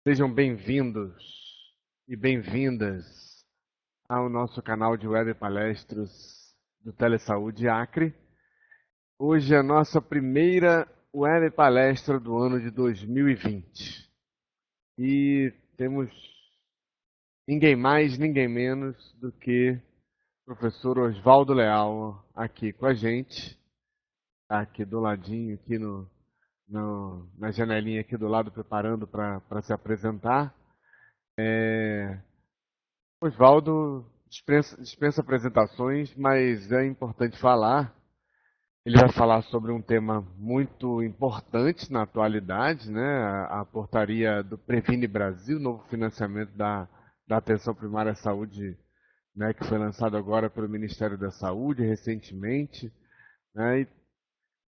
Sejam bem-vindos e bem-vindas ao nosso canal de web palestras do Telesaúde Acre. Hoje é a nossa primeira web palestra do ano de 2020 e temos ninguém mais, ninguém menos do que o professor Oswaldo Leal aqui com a gente, aqui do ladinho, aqui na janelinha aqui do lado, preparando para se apresentar. Oswaldo dispensa apresentações, mas é importante falar. Ele vai falar sobre um tema muito importante na atualidade, né? A portaria do Previne Brasil, novo financiamento da atenção primária à saúde, né? Que foi lançado agora pelo Ministério da Saúde recentemente, né? E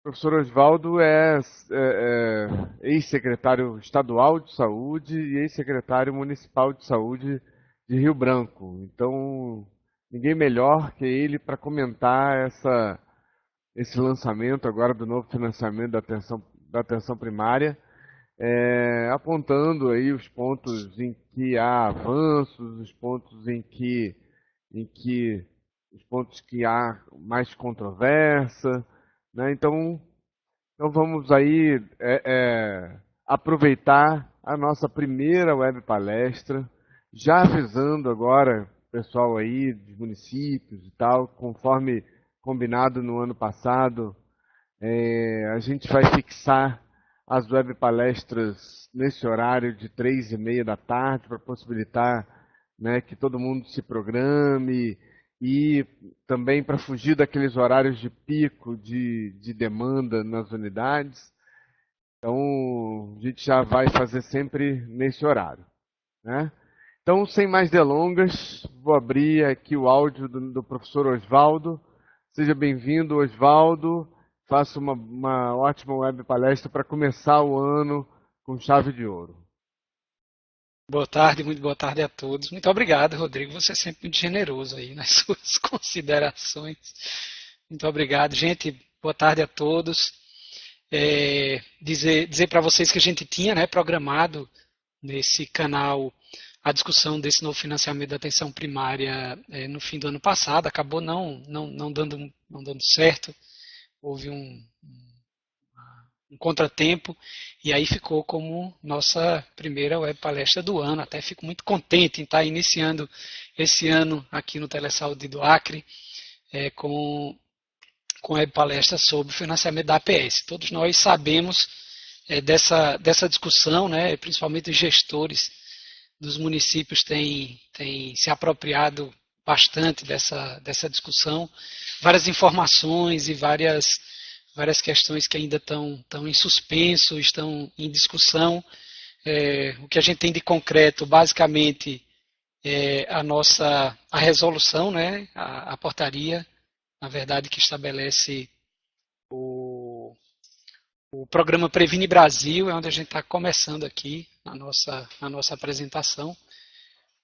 o professor Oswaldo é ex-secretário estadual de saúde e ex-secretário municipal de saúde de Rio Branco. Então, ninguém melhor que ele para comentar esse lançamento agora do novo financiamento da atenção primária, apontando aí os pontos em que há avanços, os pontos que há mais controvérsia, né? Então vamos aí aproveitar a nossa primeira web palestra, já avisando agora o pessoal aí dos municípios e tal, conforme combinado no ano passado, a gente vai fixar as web palestras nesse horário de 3h30 da tarde para possibilitar, né, que todo mundo se programe e também para fugir daqueles horários de pico de demanda nas unidades. Então, a gente já vai fazer sempre nesse horário, né? Então, sem mais delongas, vou abrir aqui o áudio do professor Oswaldo. Seja bem-vindo, Oswaldo. Faça uma ótima web palestra para começar o ano com chave de ouro. Boa tarde, muito boa tarde a todos. Muito obrigado, Rodrigo. Você é sempre muito generoso aí nas suas considerações. Muito obrigado. Gente, boa tarde a todos. Dizer para vocês que a gente tinha, né, programado nesse canal a discussão desse novo financiamento da atenção primária no fim do ano passado. Acabou não dando certo. Houve um contratempo, e aí ficou como nossa primeira web palestra do ano. Até fico muito contente em estar iniciando esse ano aqui no Telesaúde do Acre com web palestra sobre o financiamento da APS. Todos nós sabemos dessa discussão, né, principalmente os gestores dos municípios têm se apropriado bastante dessa discussão, várias informações e várias questões que ainda estão em suspenso, estão em discussão. O que a gente tem de concreto, basicamente, é a resolução, né, a portaria, na verdade, que estabelece o programa Previne Brasil, é onde a gente está começando aqui na nossa apresentação.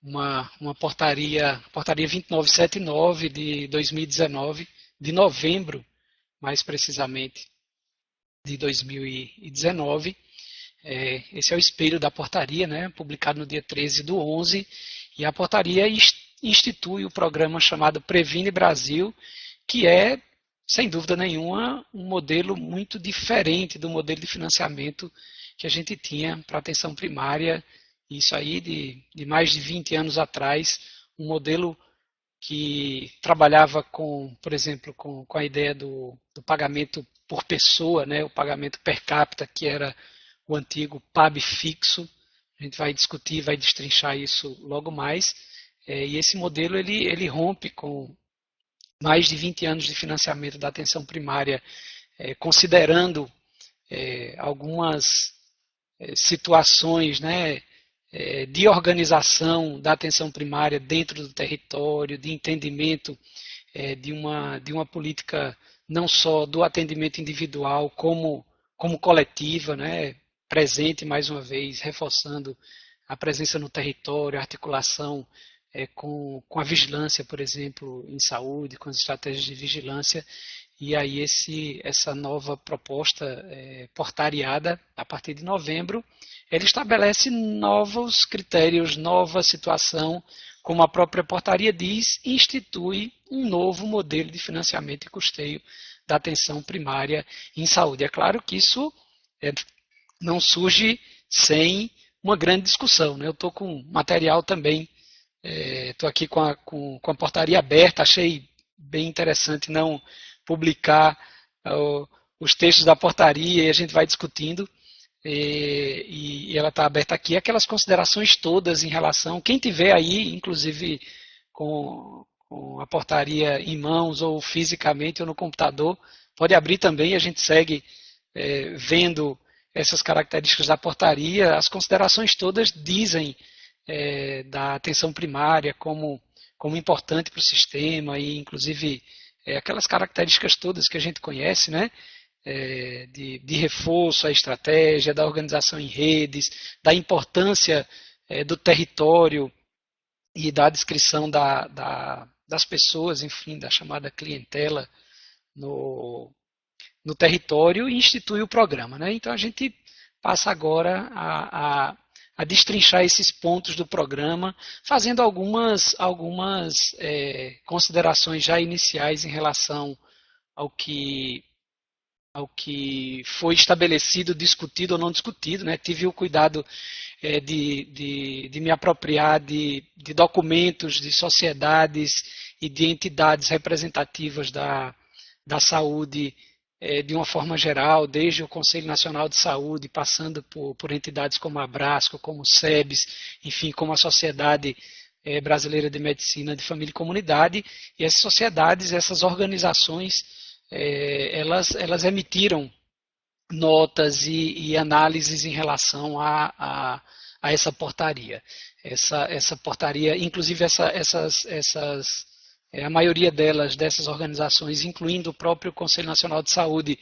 Uma portaria 2979 de 2019, de novembro, mais precisamente, de 2019. Esse é o espelho da portaria, né, publicado no dia 13/11, e a portaria institui o programa chamado Previne Brasil, que é, sem dúvida nenhuma, um modelo muito diferente do modelo de financiamento que a gente tinha para a atenção primária, isso aí de mais de 20 anos atrás, um modelo que trabalhava por exemplo, com a ideia do pagamento por pessoa, né, o pagamento per capita, que era o antigo PAB fixo. A gente vai discutir, vai destrinchar isso logo mais. E esse modelo ele rompe com mais de 20 anos de financiamento da atenção primária, considerando algumas situações, né, de organização da atenção primária dentro do território, de entendimento de uma política não só do atendimento individual como coletiva, né, presente mais uma vez, reforçando a presença no território, a articulação com a vigilância, por exemplo, em saúde, com as estratégias de vigilância. E aí essa nova proposta portariada, a partir de novembro, ele estabelece novos critérios, nova situação, como a própria portaria diz, institui um novo modelo de financiamento e custeio da atenção primária em saúde. É claro que isso não surge sem uma grande discussão, né? Eu estou com material também, estou aqui com a portaria aberta, achei bem interessante não publicar os textos da portaria e a gente vai discutindo. E ela está aberta aqui, aquelas considerações todas em relação, quem tiver aí, inclusive com a portaria em mãos ou fisicamente ou no computador, pode abrir também, a gente segue vendo essas características da portaria. As considerações todas dizem da atenção primária como importante para o sistema e inclusive aquelas características todas que a gente conhece, né? De reforço à estratégia, da organização em redes, da importância do território e da descrição das pessoas, enfim, da chamada clientela no território e institui o programa, né? Então a gente passa agora a destrinchar esses pontos do programa, fazendo algumas considerações já iniciais em relação ao que foi estabelecido, discutido ou não discutido, né? Tive o cuidado de me apropriar de documentos de sociedades e de entidades representativas da saúde de uma forma geral, desde o Conselho Nacional de Saúde, passando por entidades como a Abrasco, como o SEBS, enfim, como a Sociedade Brasileira de Medicina de Família e Comunidade. E essas sociedades, essas organizações, elas emitiram notas e análises em relação a essa portaria. Essa portaria, inclusive a maioria dessas organizações, incluindo o próprio Conselho Nacional de Saúde,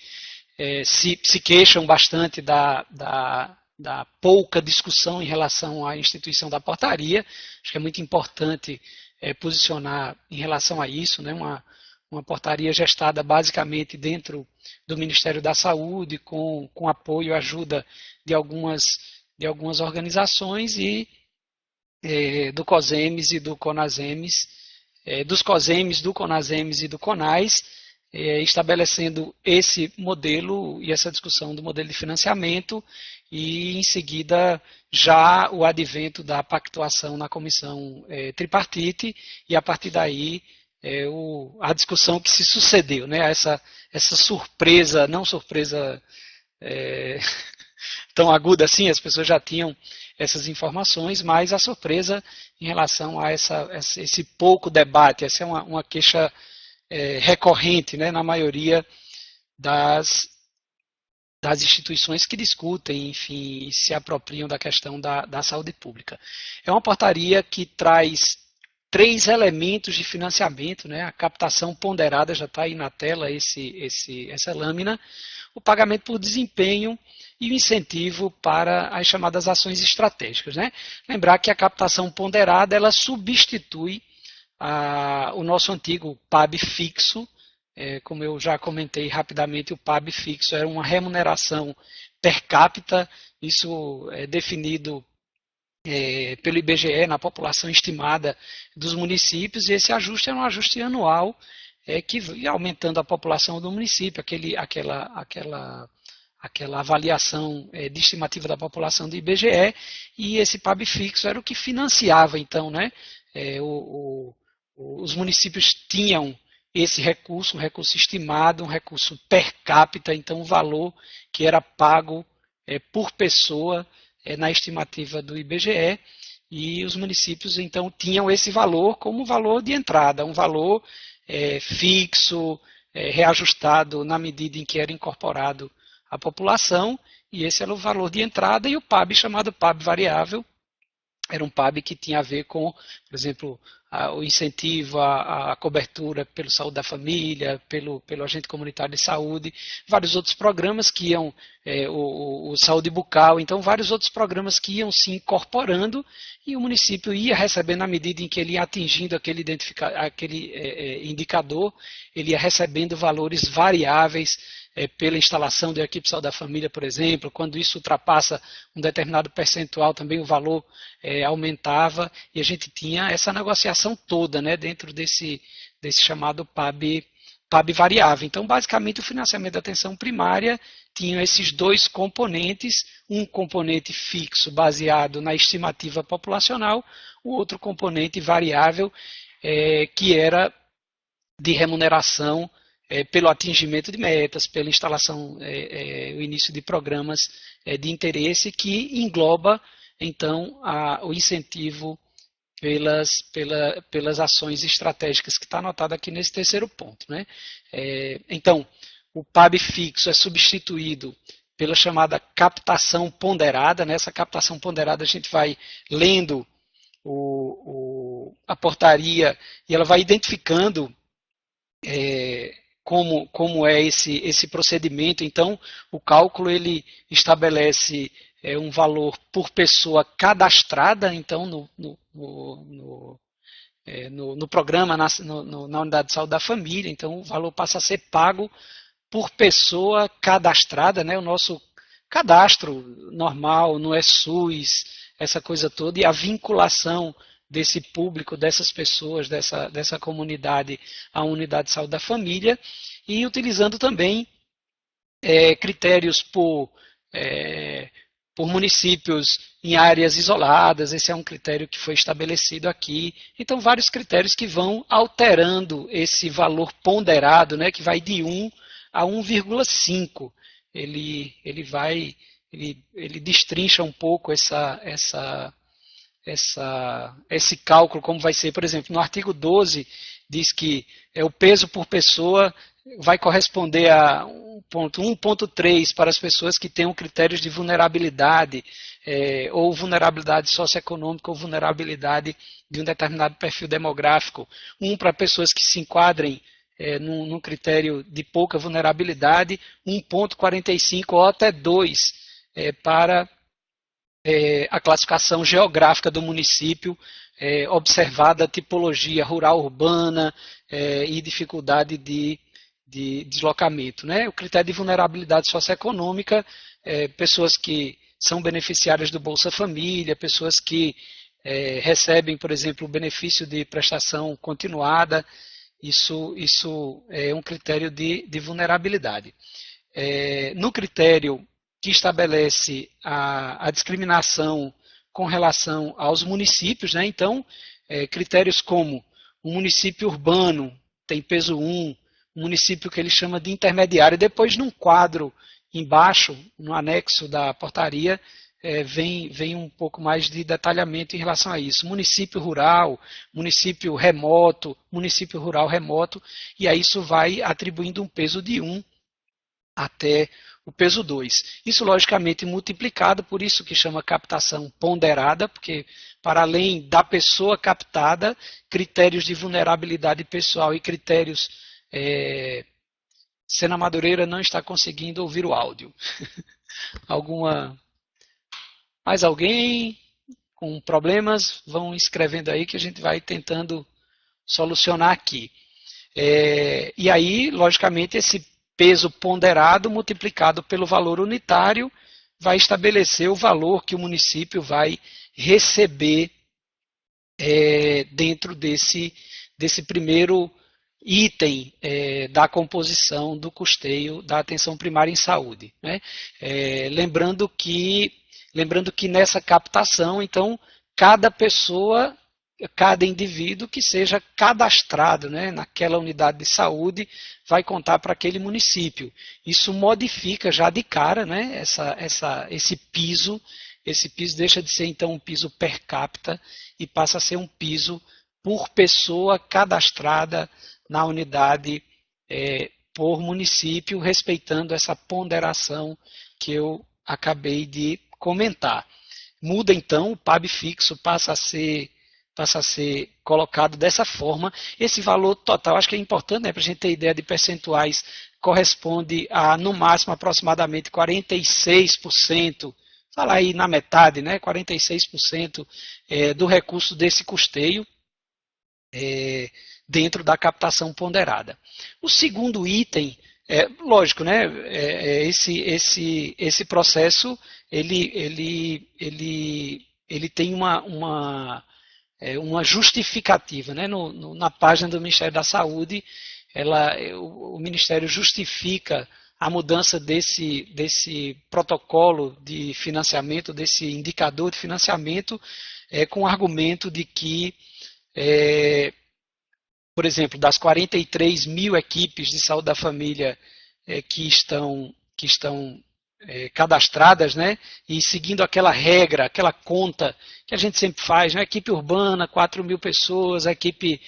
se queixam bastante da pouca discussão em relação à instituição da portaria. Acho que é muito importante posicionar em relação a isso, né? Uma portaria gestada basicamente dentro do Ministério da Saúde, com apoio e ajuda de algumas organizações e do COSEMES e do CONASEMES, dos COSEMES, do CONASEMES e do CONAS, estabelecendo esse modelo e essa discussão do modelo de financiamento e, em seguida, já o advento da pactuação na comissão tripartite e, a partir daí, a discussão que se sucedeu, né? Essa surpresa, não surpresa tão aguda assim, as pessoas já tinham essas informações, mas a surpresa em relação a esse pouco debate. Essa é uma queixa recorrente, né, na maioria das instituições que discutem, enfim, e se apropriam da questão da saúde pública. É uma portaria que traz 3 elementos de financiamento, né? A captação ponderada, já está aí na tela essa lâmina, o pagamento por desempenho e o incentivo para as chamadas ações estratégicas, né? Lembrar que a captação ponderada ela substitui o nosso antigo PAB fixo. Como eu já comentei rapidamente, o PAB fixo era uma remuneração per capita, isso é definido pelo IBGE na população estimada dos municípios, e esse ajuste é um ajuste anual que vai aumentando a população do município, aquela avaliação de estimativa da população do IBGE, e esse PAB fixo era o que financiava, então, né? Os municípios tinham esse recurso, um recurso estimado, um recurso per capita, então o valor que era pago por pessoa na estimativa do IBGE, e os municípios então tinham esse valor como valor de entrada, um valor fixo, reajustado na medida em que era incorporado a população, e esse era o valor de entrada, e o PAB chamado PAB variável era um PAB que tinha a ver com, por exemplo, o incentivo à cobertura pelo Saúde da Família, pelo agente comunitário de saúde, vários outros programas que iam, o Saúde Bucal, então vários outros programas que iam se incorporando e o município ia recebendo à medida em que ele ia atingindo aquele indicador, ele ia recebendo valores variáveis pela instalação da equipe Saúde da Família, por exemplo. Quando isso ultrapassa um determinado percentual, também o valor aumentava e a gente tinha essa negociação toda, né, dentro desse chamado PAB variável. Então, basicamente, o financiamento da atenção primária tinha esses dois componentes, um componente fixo baseado na estimativa populacional, o outro componente variável, que era de remuneração pelo atingimento de metas, pela instalação, o início de programas de interesse, que engloba, então, o incentivo pelas ações estratégicas que está anotado aqui nesse terceiro ponto. Né? Então, o PAB fixo é substituído pela chamada captação ponderada. Nessa captação ponderada a gente vai lendo a portaria e ela vai identificando como é esse procedimento. Então, o cálculo ele estabelece um valor por pessoa cadastrada, então, no programa, na unidade de saúde da família. Então, o valor passa a ser pago por pessoa cadastrada, né? O nosso cadastro normal, não é SUS, essa coisa toda, e a vinculação desse público, dessas pessoas, dessa comunidade à unidade de saúde da família, e utilizando também critérios por municípios em áreas isoladas. Esse é um critério que foi estabelecido aqui. Então, vários critérios que vão alterando esse valor ponderado, né, que vai de 1 a 1,5. Ele destrincha um pouco esse cálculo, como vai ser, por exemplo, no artigo 12, diz que o peso por pessoa vai corresponder a 1,3 para as pessoas que tenham critérios de vulnerabilidade, ou vulnerabilidade socioeconômica, ou vulnerabilidade de um determinado perfil demográfico. 1 para pessoas que se enquadrem num critério de pouca vulnerabilidade, 1,45 ou até 2 para a classificação geográfica do município, observada a tipologia rural-urbana e dificuldade de deslocamento. Né? O critério de vulnerabilidade socioeconômica, pessoas que são beneficiárias do Bolsa Família, pessoas que recebem, por exemplo, o benefício de prestação continuada. Isso é um critério de vulnerabilidade. No critério que estabelece a discriminação com relação aos municípios, né? Então, critérios como um município urbano tem peso 1, um município que ele chama de intermediário. Depois, num quadro embaixo, no anexo da portaria, vem um pouco mais de detalhamento em relação a isso. Município rural, município remoto, município rural remoto, e aí isso vai atribuindo um peso de 1 até o peso 2. Isso, logicamente, multiplicado, por isso que chama captação ponderada, porque, para além da pessoa captada, critérios de vulnerabilidade pessoal e critérios... Sena Madureira não está conseguindo ouvir o áudio. Mais alguém com problemas? Vão escrevendo aí que a gente vai tentando solucionar aqui. E aí, logicamente, esse peso ponderado multiplicado pelo valor unitário vai estabelecer o valor que o município vai receber dentro desse primeiro item da composição do custeio da atenção primária em saúde. Né? Lembrando que nessa captação, então, cada pessoa, cada indivíduo que seja cadastrado, né, naquela unidade de saúde vai contar para aquele município. Isso modifica já de cara, né, esse piso. Esse piso deixa de ser então um piso per capita e passa a ser um piso por pessoa cadastrada na unidade por município, respeitando essa ponderação que eu acabei de comentar. muda então, o PAB fixo passa a ser colocado dessa forma. Esse valor total, acho que é importante, né, para a gente ter ideia de percentuais, corresponde a, no máximo, aproximadamente 46%, falar aí na metade, né, 46% do recurso desse custeio, dentro da captação ponderada. O segundo item, lógico, né, esse processo ele tem uma justificativa, né? Na página do Ministério da Saúde, o Ministério justifica a mudança desse protocolo de financiamento, desse indicador de financiamento, com o argumento de que, por exemplo, das 43 mil equipes de saúde da família que estão cadastradas, né, e seguindo aquela regra, aquela conta que a gente sempre faz, né, equipe urbana, 4 mil pessoas, a equipe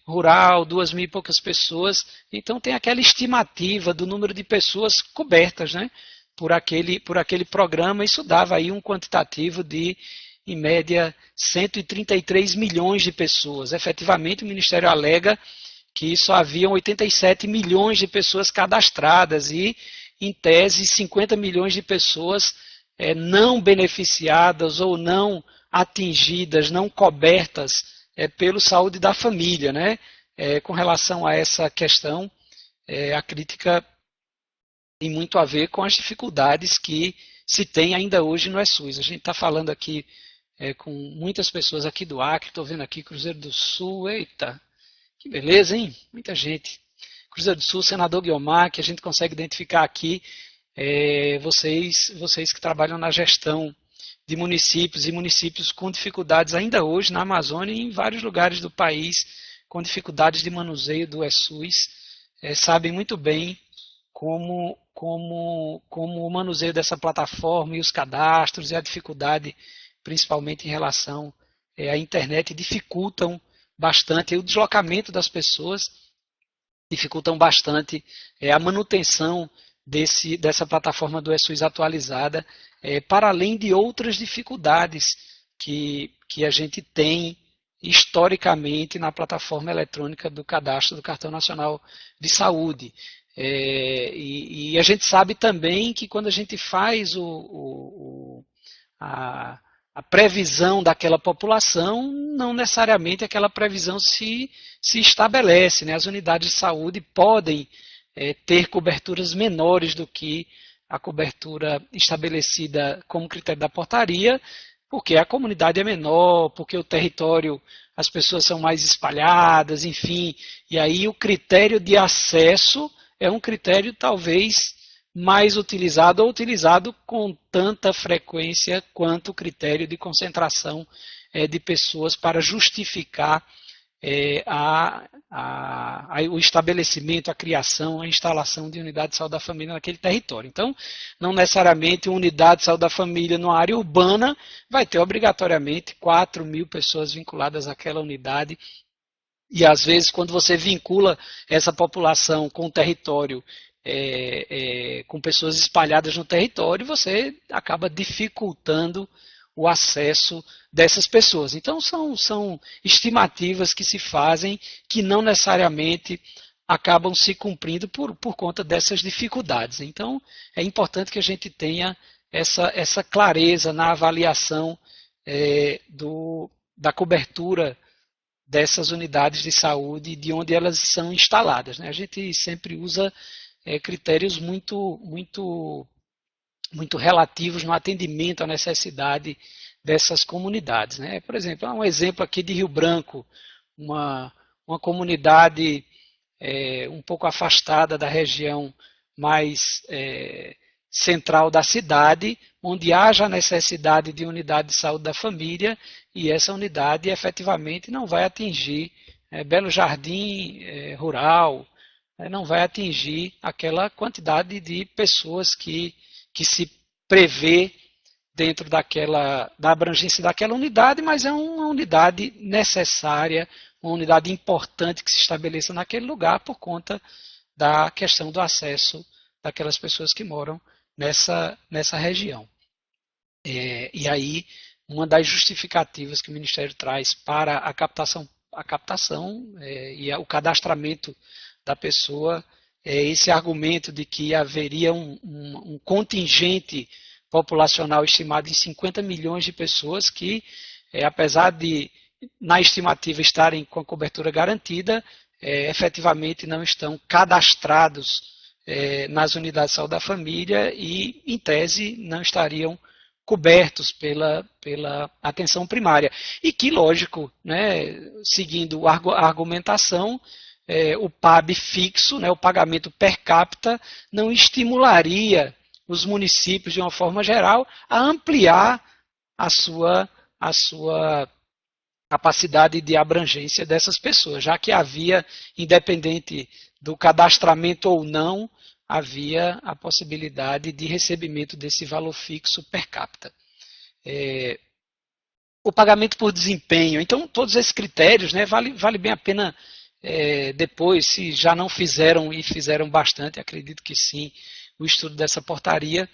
rural, 2 mil e poucas pessoas, então tem aquela estimativa do número de pessoas cobertas, né, por aquele programa. Isso dava aí um quantitativo de, em média, 133 milhões de pessoas. Efetivamente, o Ministério alega que só haviam 87 milhões de pessoas cadastradas e, em tese, 50 milhões de pessoas não beneficiadas ou não atingidas, não cobertas pelo saúde da família, né? Com relação a essa questão, a crítica tem muito a ver com as dificuldades que se tem ainda hoje no SUS. A gente está falando aqui com muitas pessoas aqui do Acre, estou vendo aqui Cruzeiro do Sul, eita, que beleza, hein? Muita gente. Cruzeiro do Sul, senador Guiomar, que a gente consegue identificar aqui, vocês que trabalham na gestão de municípios e municípios com dificuldades ainda hoje na Amazônia e em vários lugares do país, com dificuldades de manuseio do SUS, sabem muito bem como o manuseio dessa plataforma e os cadastros e a dificuldade, principalmente em relação à internet, dificultam bastante o deslocamento das pessoas, dificultam bastante a manutenção dessa plataforma do SUS atualizada, para além de outras dificuldades que a gente tem historicamente na plataforma eletrônica do cadastro do Cartão Nacional de Saúde. E a gente sabe também que quando a gente faz a previsão daquela população, não necessariamente aquela previsão se estabelece, né? As unidades de saúde podem ter coberturas menores do que a cobertura estabelecida como critério da portaria, porque a comunidade é menor, porque o território, as pessoas são mais espalhadas, enfim, e aí o critério de acesso é um critério talvez mais utilizado ou utilizado com tanta frequência quanto o critério de concentração de pessoas para justificar o estabelecimento, a criação, a instalação de unidade de saúde da família naquele território. Então, não necessariamente uma unidade de saúde da família numa área urbana vai ter obrigatoriamente 4 mil pessoas vinculadas àquela unidade. E às vezes, quando você vincula essa população com o território, com pessoas espalhadas no território, você acaba dificultando o acesso dessas pessoas. Então, são estimativas que se fazem que não necessariamente acabam se cumprindo por conta dessas dificuldades. Então, é importante que a gente tenha essa clareza na avaliação da cobertura dessas unidades de saúde, de onde elas são instaladas, né? A gente sempre usa critérios muito relativos no atendimento à necessidade dessas comunidades, né? Por exemplo, há um exemplo aqui de Rio Branco, uma comunidade um pouco afastada da região mais central da cidade, onde haja a necessidade de unidade de saúde da família, e essa unidade efetivamente não vai atingir Belo Jardim rural, não vai atingir aquela quantidade de pessoas que se prevê dentro da abrangência daquela unidade, mas é uma unidade necessária, uma unidade importante que se estabeleça naquele lugar por conta da questão do acesso daquelas pessoas que moram nessa região. E aí, uma das justificativas que o Ministério traz para a captação e o cadastramento da pessoa é esse argumento de que haveria um contingente populacional estimado em 50 milhões de pessoas que, apesar de, na estimativa, estarem com a cobertura garantida, efetivamente não estão cadastrados nas unidades de saúde da família e, em tese, não estariam cobertos pela atenção primária. E que, lógico, né, seguindo a argumentação, o PAB fixo, né, o pagamento per capita, não estimularia os municípios, de uma forma geral, a ampliar a sua capacidade de abrangência dessas pessoas, já que havia, independente do cadastramento ou não, havia a possibilidade de recebimento desse valor fixo per capita. O pagamento por desempenho, então todos esses critérios, né, vale bem a pena depois, se já não fizeram e fizeram bastante, acredito que sim, o estudo dessa portaria,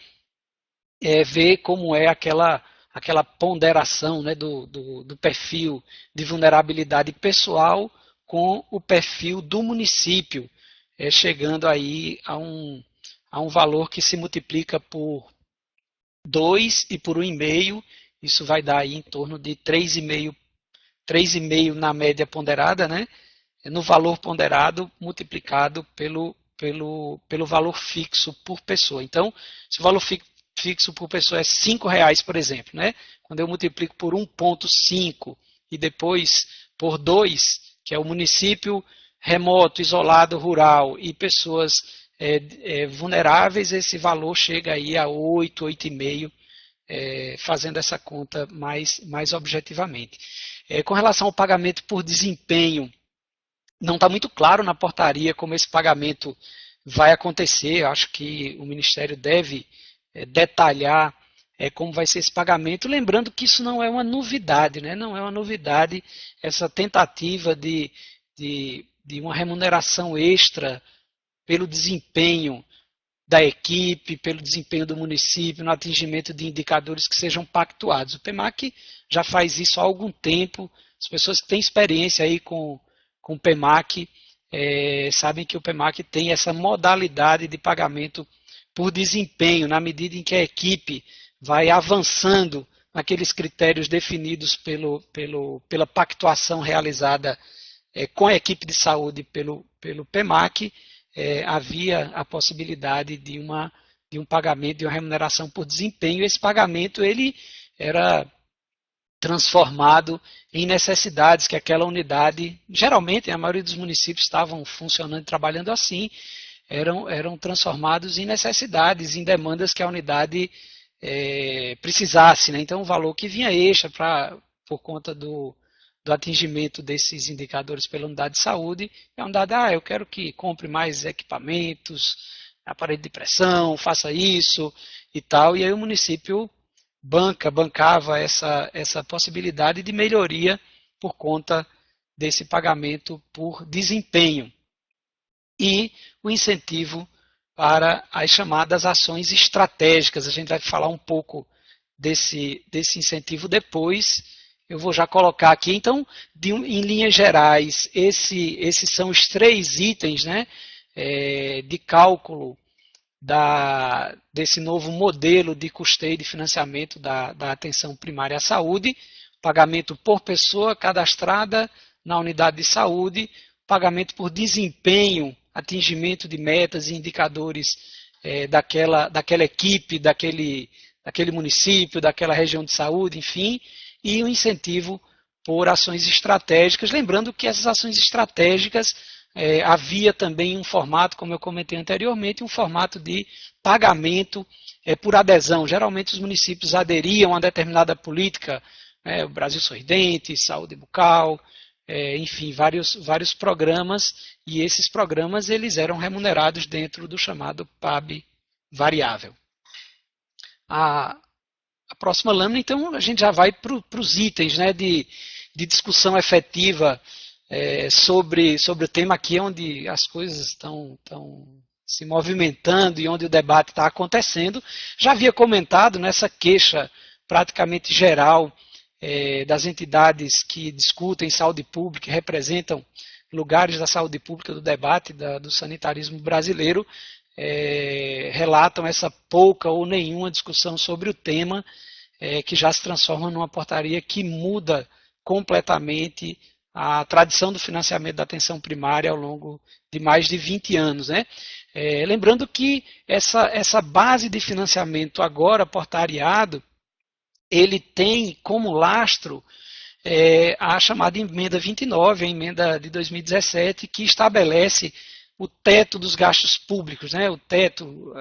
ver como é aquela ponderação, né, do perfil de vulnerabilidade pessoal com o perfil do município, chegando aí a um valor que se multiplica por 2 e por 1,5, isso vai dar aí em torno de 3,5 na média ponderada, né, no valor ponderado multiplicado pelo valor fixo por pessoa. Então, se o valor fixo por pessoa é R$5, por exemplo, né, quando eu multiplico por 1,5 e depois por 2, que é o município remoto, isolado, rural e pessoas vulneráveis, esse valor chega aí a 8, 8,5, fazendo essa conta mais objetivamente. Com relação ao pagamento por desempenho, não está muito claro na portaria como esse pagamento vai acontecer. Eu acho que o Ministério deve detalhar como vai ser esse pagamento, lembrando que isso não é uma novidade, né? Não é uma novidade essa tentativa de uma remuneração extra pelo desempenho da equipe, pelo desempenho do município, no atingimento de indicadores que sejam pactuados. O PEMAC já faz isso há algum tempo. As pessoas que têm experiência aí com o PEMAC sabem que o PEMAC tem essa modalidade de pagamento por desempenho, na medida em que a equipe vai avançando naqueles critérios definidos pela pactuação realizada com a equipe de saúde pelo PEMAC, havia a possibilidade de um pagamento, de uma remuneração por desempenho. Esse pagamento ele era transformado em necessidades que aquela unidade, geralmente a maioria dos municípios estavam funcionando e trabalhando assim, eram transformados em necessidades, em demandas que a unidade precisasse, né? Então o valor que vinha extra por conta do atingimento desses indicadores pela unidade de saúde, a unidade, eu quero que compre mais equipamentos, aparelho de pressão, faça isso e tal, e aí o município bancava essa possibilidade de melhoria por conta desse pagamento por desempenho. E o incentivo para as chamadas ações estratégicas. A gente vai falar um pouco desse incentivo depois. Eu vou já colocar aqui. Então, em linhas gerais, esses são os 3 itens, né, de cálculo desse novo modelo de custeio de financiamento da atenção primária à saúde: pagamento por pessoa cadastrada na unidade de saúde, pagamento por desempenho, atingimento de metas e indicadores daquela equipe, daquele município, daquela região de saúde, enfim, e o incentivo por ações estratégicas. Lembrando que essas ações estratégicas havia também um formato, como eu comentei anteriormente, um formato de pagamento por adesão. Geralmente os municípios aderiam a determinada política, o Brasil Sorridente, Saúde Bucal, enfim, vários programas, e esses programas eles eram remunerados dentro do chamado PAB variável. A próxima lâmina, então, a gente já vai para os itens, né, de discussão efetiva sobre o tema aqui, onde as coisas estão se movimentando e onde o debate está acontecendo. Já havia comentado nessa queixa praticamente geral das entidades que discutem saúde pública e representam lugares da saúde pública, do debate do sanitarismo brasileiro, relatam essa pouca ou nenhuma discussão sobre o tema, que já se transforma numa portaria que muda completamente a tradição do financiamento da atenção primária ao longo de mais de 20 anos. Né? Lembrando que essa base de financiamento agora portariado, ele tem como lastro a chamada emenda 29, a emenda de 2017, que estabelece o teto dos gastos públicos, né? O teto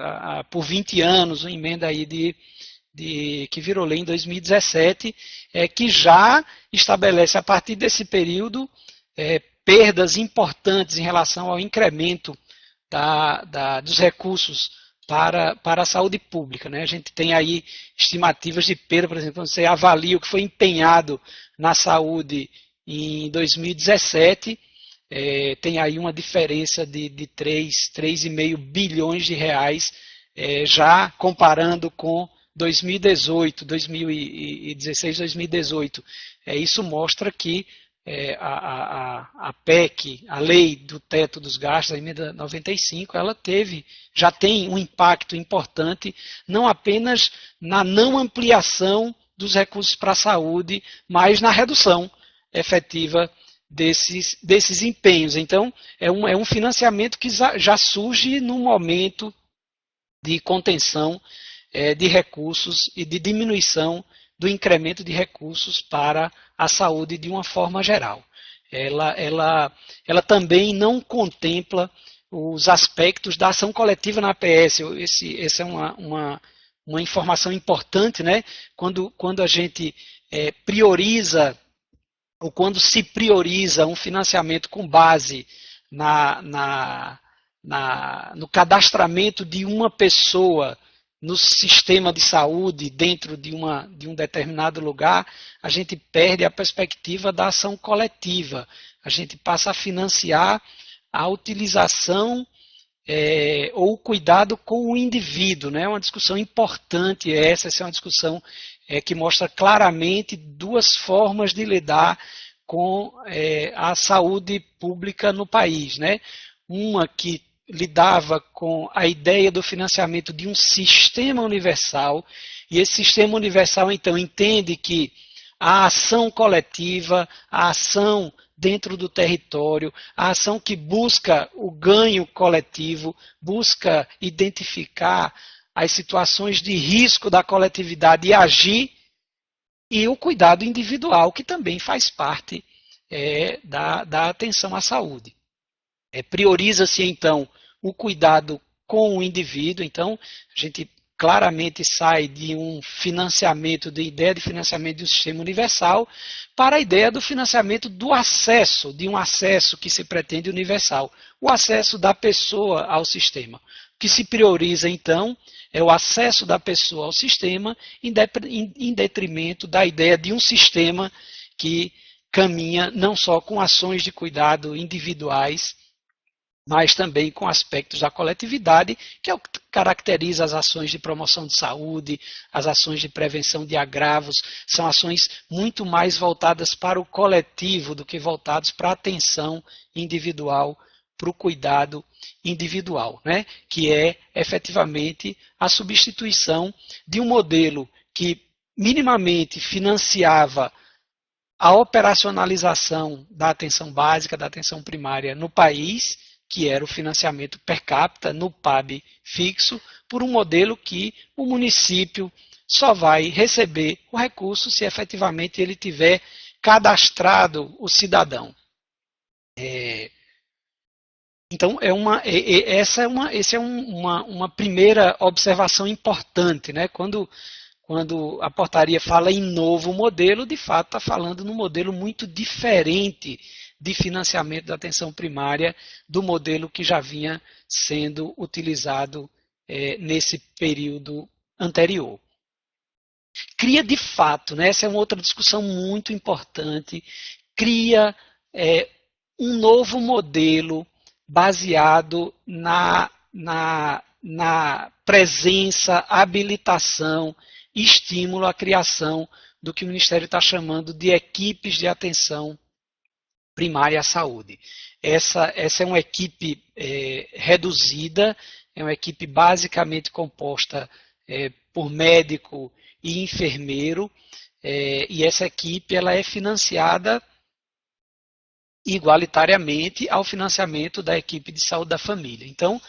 por 20 anos, uma emenda aí que virou lei em 2017, que já estabelece a partir desse período perdas importantes em relação ao incremento dos recursos para a saúde pública. Né? A gente tem aí estimativas de perda, por exemplo, quando você avalia o que foi empenhado na saúde em 2017, tem aí uma diferença de 3,5 bilhões de reais, já comparando com 2016, 2018. Isso mostra que a PEC, a lei do teto dos gastos, a emenda 95, ela já tem um impacto importante, não apenas na não ampliação dos recursos para a saúde, mas na redução efetiva desses empenhos. Então, é um financiamento que já surge num momento de contenção de recursos e de diminuição do incremento de recursos para a saúde de uma forma geral. Ela também não contempla os aspectos da ação coletiva na APS. Essa é uma informação importante, né? Quando a gente prioriza, ou quando se prioriza um financiamento com base no cadastramento de uma pessoa no sistema de saúde dentro de um determinado lugar, a gente perde a perspectiva da ação coletiva. A gente passa a financiar a utilização ou o cuidado com o indivíduo. Né? É uma discussão importante essa é uma discussão que mostra claramente duas formas de lidar com a saúde pública no país. Né? Uma que lidava com a ideia do financiamento de um sistema universal, e esse sistema universal, então, entende que a ação coletiva, a ação dentro do território, a ação que busca o ganho coletivo, busca identificar as situações de risco da coletividade e agir, e o cuidado individual, que também faz parte da atenção à saúde. Prioriza-se, então, o cuidado com o indivíduo. Então, a gente claramente sai de um financiamento, de ideia de financiamento de um sistema universal, para a ideia do financiamento do acesso, de um acesso que se pretende universal, o acesso da pessoa ao sistema. O que se prioriza, então, é o acesso da pessoa ao sistema, em detrimento da ideia de um sistema que caminha não só com ações de cuidado individuais, mas também com aspectos da coletividade, que é o que caracteriza as ações de promoção de saúde, as ações de prevenção de agravos, são ações muito mais voltadas para o coletivo do que voltadas para a atenção individual, para o cuidado individual, né? Que é efetivamente a substituição de um modelo que minimamente financiava a operacionalização da atenção básica, da atenção primária no país, que era o financiamento per capita no PAB fixo, por um modelo que o município só vai receber o recurso se efetivamente ele tiver cadastrado o cidadão. Então, essa é uma primeira observação importante. Né? Quando a portaria fala em novo modelo, de fato está falando num modelo muito diferente de financiamento da atenção primária do modelo que já vinha sendo utilizado nesse período anterior. Cria de fato, né, essa é uma outra discussão muito importante, cria um novo modelo baseado na presença, habilitação estímulo à criação do que o Ministério está chamando de equipes de atenção primária à saúde. Essa é uma equipe reduzida, é uma equipe basicamente composta por médico e enfermeiro, e essa equipe ela é financiada igualitariamente ao financiamento da equipe de saúde da família. Então,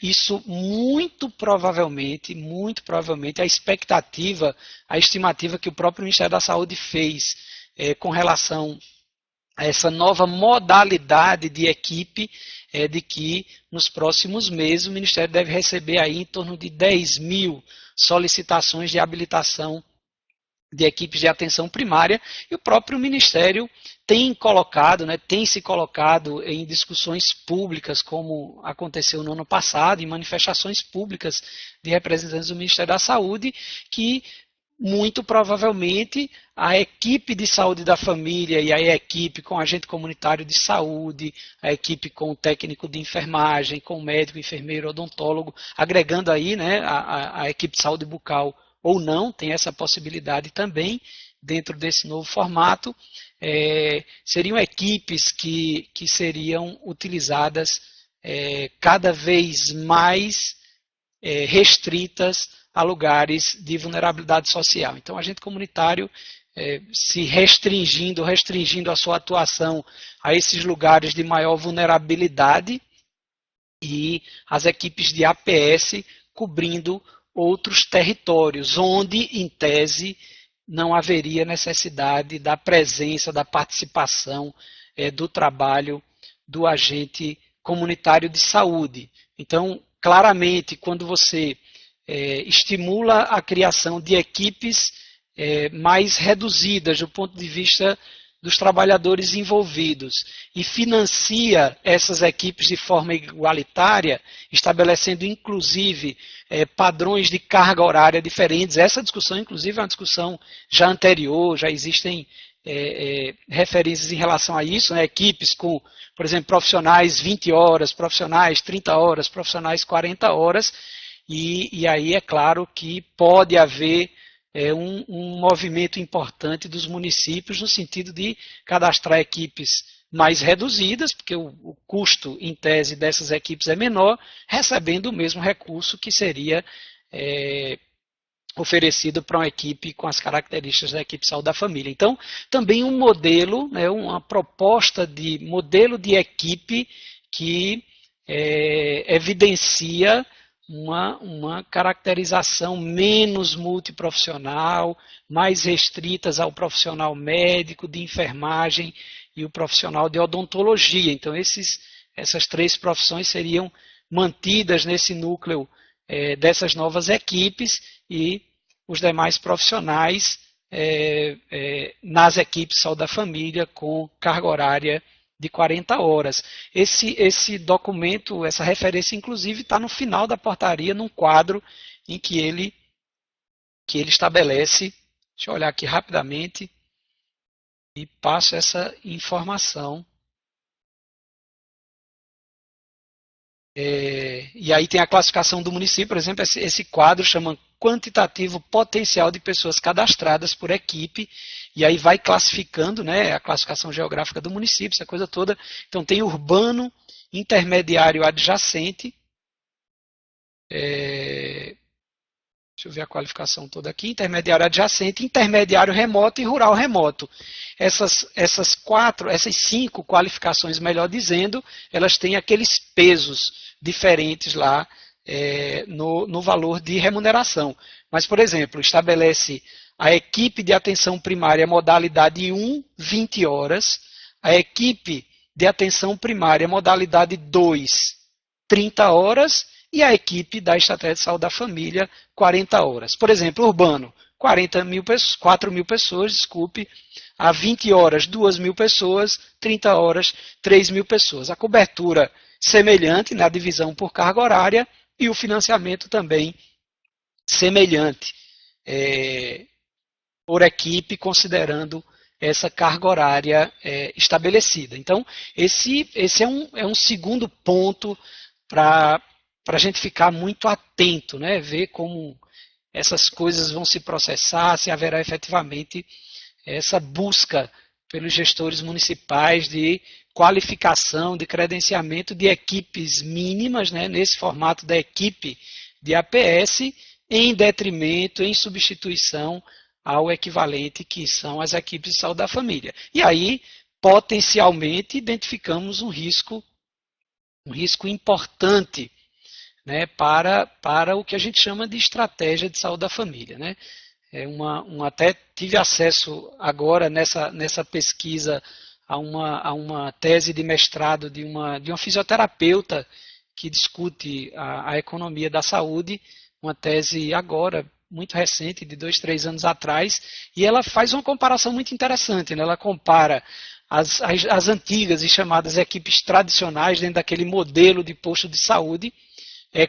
isso muito provavelmente, a expectativa, a estimativa que o próprio Ministério da Saúde fez com relação a essa nova modalidade de equipe de que nos próximos meses o Ministério deve receber aí em torno de 10 mil solicitações de habilitação de equipes de atenção primária, e o próprio Ministério tem se colocado em discussões públicas, como aconteceu no ano passado, em manifestações públicas de representantes do Ministério da Saúde, que muito provavelmente a equipe de saúde da família e a equipe com agente comunitário de saúde, a equipe com o técnico de enfermagem, com o médico, enfermeiro, odontólogo, agregando aí a equipe de saúde bucal ou não, tem essa possibilidade também dentro desse novo formato, seriam equipes que seriam utilizadas cada vez mais restritas a lugares de vulnerabilidade social. Então, o agente comunitário se restringindo a sua atuação a esses lugares de maior vulnerabilidade e as equipes de APS cobrindo outros territórios, onde, em tese, não haveria necessidade da presença, da participação do trabalho do agente comunitário de saúde. Então, claramente, quando você estimula a criação de equipes mais reduzidas do ponto de vista dos trabalhadores envolvidos e financia essas equipes de forma igualitária, estabelecendo inclusive padrões de carga horária diferentes. Essa discussão, inclusive, é uma discussão já anterior, já existem referências em relação a isso, né? Equipes com, por exemplo, profissionais 20 horas, profissionais 30 horas, profissionais 40 horas, e aí é claro que pode haver um movimento importante dos municípios no sentido de cadastrar equipes mais reduzidas, porque o custo, em tese, dessas equipes é menor, recebendo o mesmo recurso que seria oferecido para uma equipe com as características da equipe de saúde da família. Então, também um modelo, uma proposta de modelo de equipe que evidencia uma caracterização menos multiprofissional, mais restritas ao profissional médico, de enfermagem e o profissional de odontologia. Então, essas três profissões seriam mantidas nesse núcleo dessas novas equipes e os demais profissionais nas equipes de saúde da família com carga horária de 40 horas. Esse documento, essa referência, inclusive, está no final da portaria, num quadro em que ele estabelece, deixa eu olhar aqui rapidamente, e passo essa informação. E aí tem a classificação do município, por exemplo, esse quadro chama quantitativo potencial de pessoas cadastradas por equipe, e aí vai classificando, né, a classificação geográfica do município, essa coisa toda. Então tem urbano, intermediário, adjacente, deixa eu ver a qualificação toda aqui, intermediário adjacente, intermediário remoto e rural remoto. Essas 5 qualificações, melhor dizendo, elas têm aqueles pesos diferentes lá no valor de remuneração. Mas, por exemplo, estabelece a equipe de atenção primária modalidade 1, 20 horas, a equipe de atenção primária modalidade 2, 30 horas, e a equipe da estratégia de saúde da família, 40 horas. Por exemplo, urbano, 4 mil pessoas, a 20 horas, 2 mil pessoas, 30 horas, 3 mil pessoas. A cobertura semelhante na divisão por carga horária e o financiamento também semelhante por equipe, considerando essa carga horária estabelecida. Então, esse é um segundo ponto para a gente ficar muito atento, né? Ver como essas coisas vão se processar, se haverá efetivamente essa busca pelos gestores municipais de qualificação, de credenciamento de equipes mínimas, né, nesse formato da equipe de APS, em detrimento, em substituição ao equivalente que são as equipes de saúde da família. E aí, potencialmente, identificamos um risco importante, né, para o que a gente chama de estratégia de saúde da família, né? Até tive acesso agora nessa pesquisa a uma tese de mestrado de uma fisioterapeuta que discute a economia da saúde, uma tese agora muito recente, de 2, 3 anos atrás, e ela faz uma comparação muito interessante, né? Ela compara as antigas e chamadas equipes tradicionais dentro daquele modelo de posto de saúde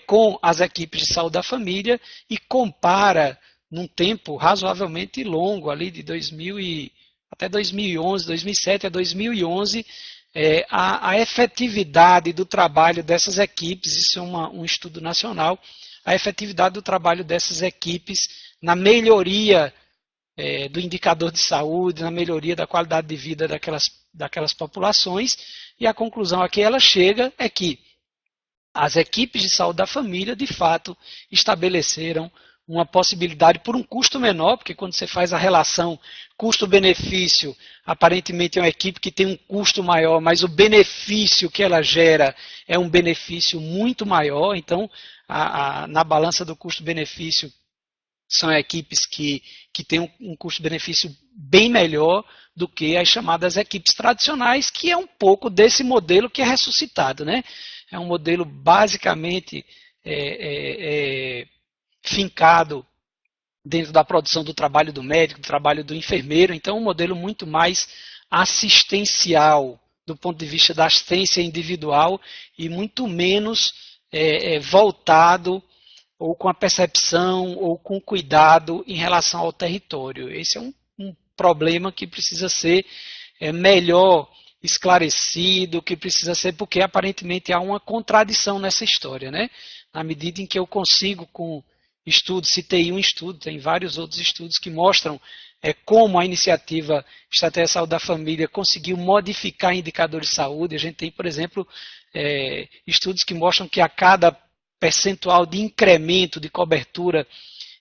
com as equipes de saúde da família e compara num tempo razoavelmente longo, ali de 2000 até 2011, 2007 a 2011, a efetividade do trabalho dessas equipes, isso é um estudo nacional, a efetividade do trabalho dessas equipes na melhoria do indicador de saúde, na melhoria da qualidade de vida daquelas populações, e a conclusão a que ela chega é que as equipes de saúde da família, de fato, estabeleceram uma possibilidade por um custo menor, porque quando você faz a relação custo-benefício, aparentemente é uma equipe que tem um custo maior, mas o benefício que ela gera é um benefício muito maior. Então, na balança do custo-benefício, são equipes que têm um custo-benefício bem melhor do que as chamadas equipes tradicionais, que é um pouco desse modelo que é ressuscitado, né? É um modelo basicamente fincado dentro da produção do trabalho do médico, do trabalho do enfermeiro, então um modelo muito mais assistencial do ponto de vista da assistência individual e muito menos voltado ou com a percepção ou com cuidado em relação ao território. Esse é um problema que precisa ser melhor esclarecido, que precisa ser, porque aparentemente há uma contradição nessa história, né? Na medida em que eu consigo, com estudos, citei um estudo, tem vários outros estudos que mostram como a iniciativa Estratégia de Saúde da Família conseguiu modificar indicadores de saúde. A gente tem, por exemplo, estudos que mostram que a cada percentual de incremento de cobertura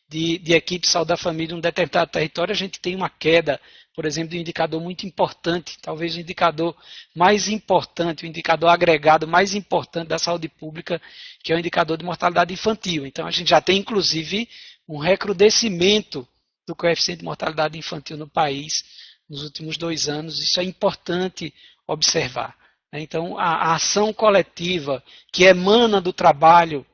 de equipe de saúde da família em um determinado território, a gente tem uma queda, por exemplo, de um indicador muito importante, talvez o indicador mais importante, o indicador agregado mais importante da saúde pública, que é o indicador de mortalidade infantil. Então, a gente já tem, inclusive, um recrudescimento do coeficiente de mortalidade infantil no país nos últimos 2 anos. Isso é importante observar. Então, a ação coletiva que emana do trabalho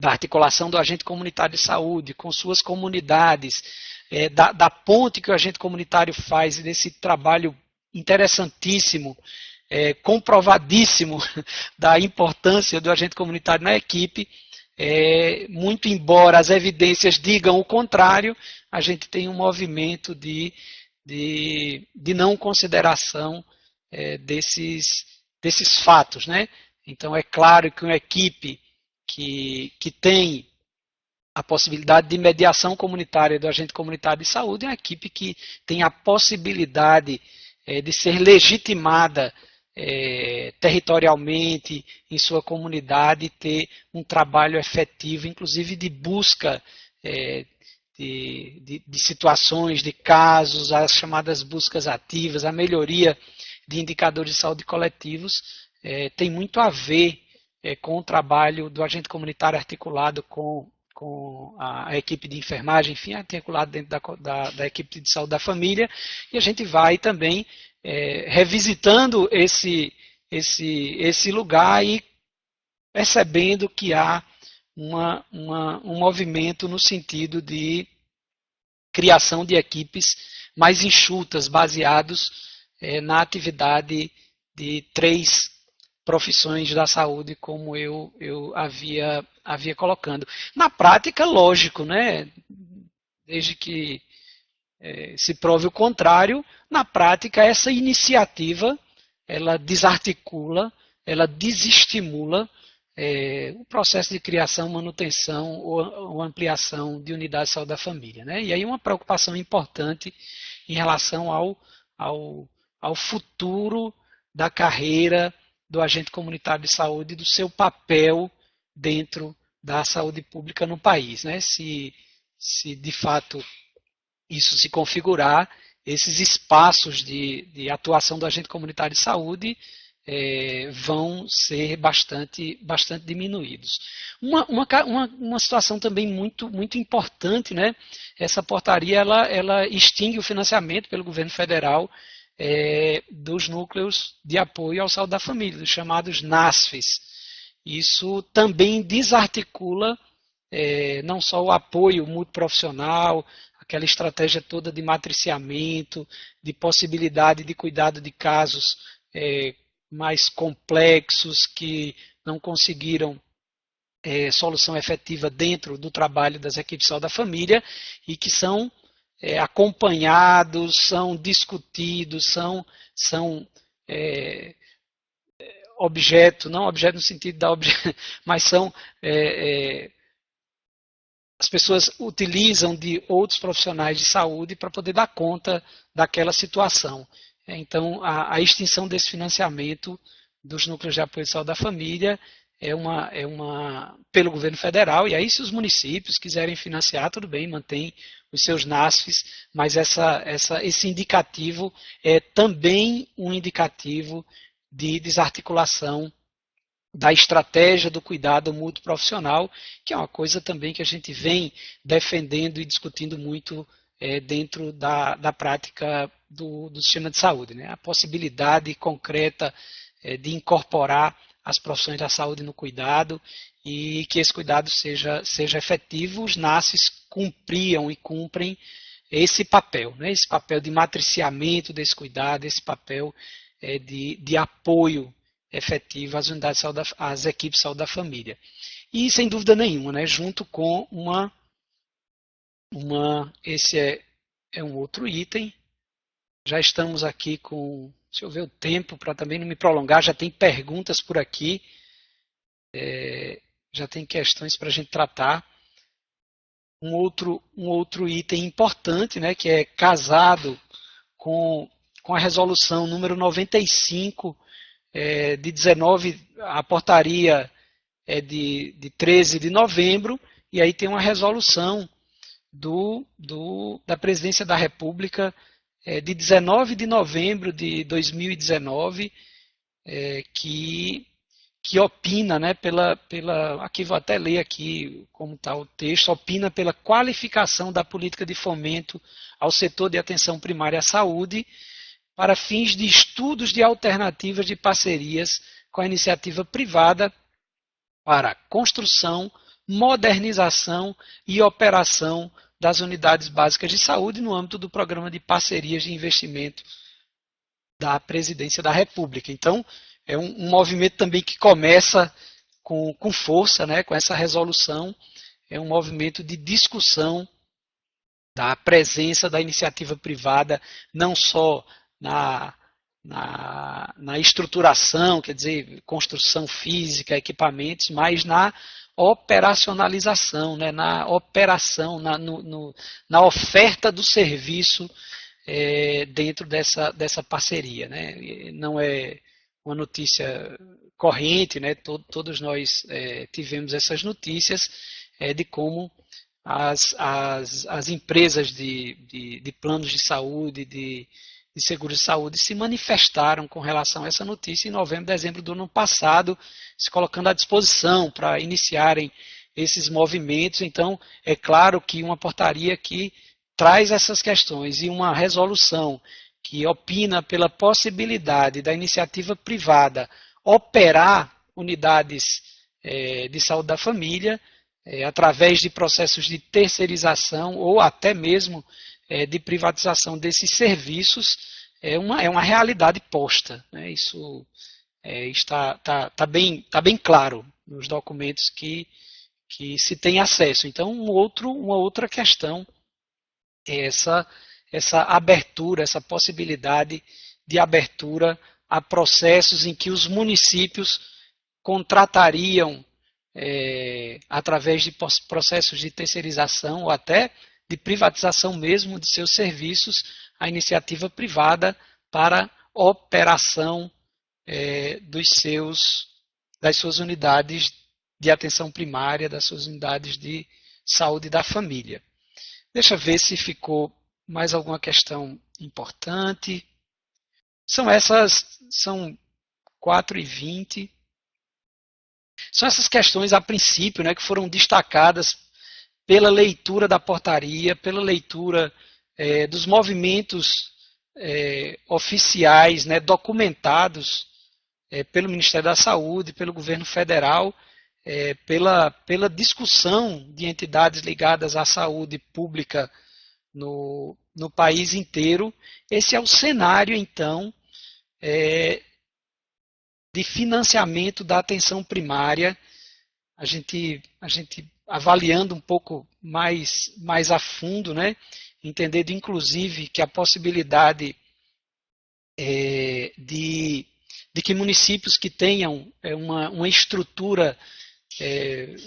da articulação do agente comunitário de saúde com suas comunidades, da ponte que o agente comunitário faz e desse trabalho interessantíssimo, comprovadíssimo da importância do agente comunitário na equipe, muito embora as evidências digam o contrário, a gente tem um movimento de não consideração desses fatos, né? Então é claro que uma equipe que tem a possibilidade de mediação comunitária do agente comunitário de saúde é uma equipe que tem a possibilidade de ser legitimada territorialmente em sua comunidade e ter um trabalho efetivo, inclusive de busca de situações, de casos, as chamadas buscas ativas, a melhoria de indicadores de saúde coletivos, tem muito a ver com o trabalho do agente comunitário articulado com a equipe de enfermagem, enfim, articulado dentro da equipe de saúde da família, e a gente vai também revisitando esse lugar e percebendo que há um movimento no sentido de criação de equipes mais enxutas, baseados na atividade de 3 profissões da saúde, como eu havia colocando. Na prática, lógico, né? Desde que se prove o contrário, na prática essa iniciativa ela desarticula, ela desestimula o processo de criação, manutenção ou ampliação de unidades de saúde da família, né? E aí uma preocupação importante em relação ao futuro da carreira do agente comunitário de saúde e do seu papel dentro da saúde pública no país, né? Se de fato isso se configurar, esses espaços de atuação do agente comunitário de saúde vão ser bastante diminuídos. Uma situação também muito importante, né? Essa portaria ela extingue o financiamento pelo governo federal dos núcleos de apoio ao saúde da família, dos chamados NASFs. Isso também desarticula não só o apoio multiprofissional, aquela estratégia toda de matriciamento, de possibilidade de cuidado de casos mais complexos que não conseguiram solução efetiva dentro do trabalho das equipes de saúde da família e que são acompanhados, são discutidos, são objeto, não objeto no sentido da objeto, mas são as pessoas utilizam de outros profissionais de saúde para poder dar conta daquela situação. Então, a extinção desse financiamento dos núcleos de apoio à saúde da família pelo governo federal, e aí se os municípios quiserem financiar, tudo bem, mantém os seus NASFs, mas esse indicativo é também um indicativo de desarticulação da estratégia do cuidado multiprofissional, que é uma coisa também que a gente vem defendendo e discutindo muito dentro da prática do sistema de saúde, né? A possibilidade concreta de incorporar as profissões da saúde no cuidado e que esse cuidado seja efetivo. Os NASFs cumpriam e cumprem esse papel, né? Esse papel de matriciamento desse cuidado, esse papel de apoio efetivo às unidades de saúde, às equipes de saúde da família. E, sem dúvida nenhuma, né, junto com esse é um outro item. Já estamos aqui com, deixa eu ver o tempo para também não me prolongar, já tem perguntas por aqui, já tem questões para a gente tratar. Um outro item importante, né, que é casado com a resolução número 95 de 19, a portaria de 13 de novembro, e aí tem uma resolução da Presidência da República de 19 de novembro de 2019, que opina, né, aqui vou até ler aqui como está o texto, opina pela qualificação da política de fomento ao setor de atenção primária à saúde para fins de estudos de alternativas de parcerias com a iniciativa privada para construção, modernização e operação das unidades básicas de saúde no âmbito do programa de parcerias de investimento da Presidência da República. Então, é um movimento também que começa com força, né, com essa resolução, é um movimento de discussão da presença da iniciativa privada, não só na estruturação, quer dizer, construção física, equipamentos, mas na operacionalização, né, na operação, na oferta do serviço dentro dessa parceria, né? Não é uma notícia corrente, né? Todos nós tivemos essas notícias de como as empresas de planos de saúde, de seguros de saúde se manifestaram com relação a essa notícia em novembro, dezembro do ano passado, se colocando à disposição para iniciarem esses movimentos. Então, é claro que uma portaria que traz essas questões e uma resolução que opina pela possibilidade da iniciativa privada operar unidades de saúde da família através de processos de terceirização ou até mesmo de privatização desses serviços é uma realidade posta, né? Isso está bem claro nos documentos que se tem acesso. Então, uma outra questão é essa abertura, essa possibilidade de abertura a processos em que os municípios contratariam através de processos de terceirização ou até de privatização mesmo de seus serviços, a iniciativa privada para operação das suas unidades de atenção primária, das suas unidades de saúde da família. Deixa eu ver se ficou mais alguma questão importante. São 4h20. São essas questões, a princípio, né, que foram destacadas pela leitura da portaria, pela leitura dos movimentos oficiais, né, documentados pelo Ministério da Saúde, pelo governo federal, pela discussão de entidades ligadas à saúde pública no país inteiro. Esse é o cenário, então, de financiamento da atenção primária, a gente avaliando um pouco mais a fundo, né, entendendo inclusive que a possibilidade de que municípios que tenham uma estrutura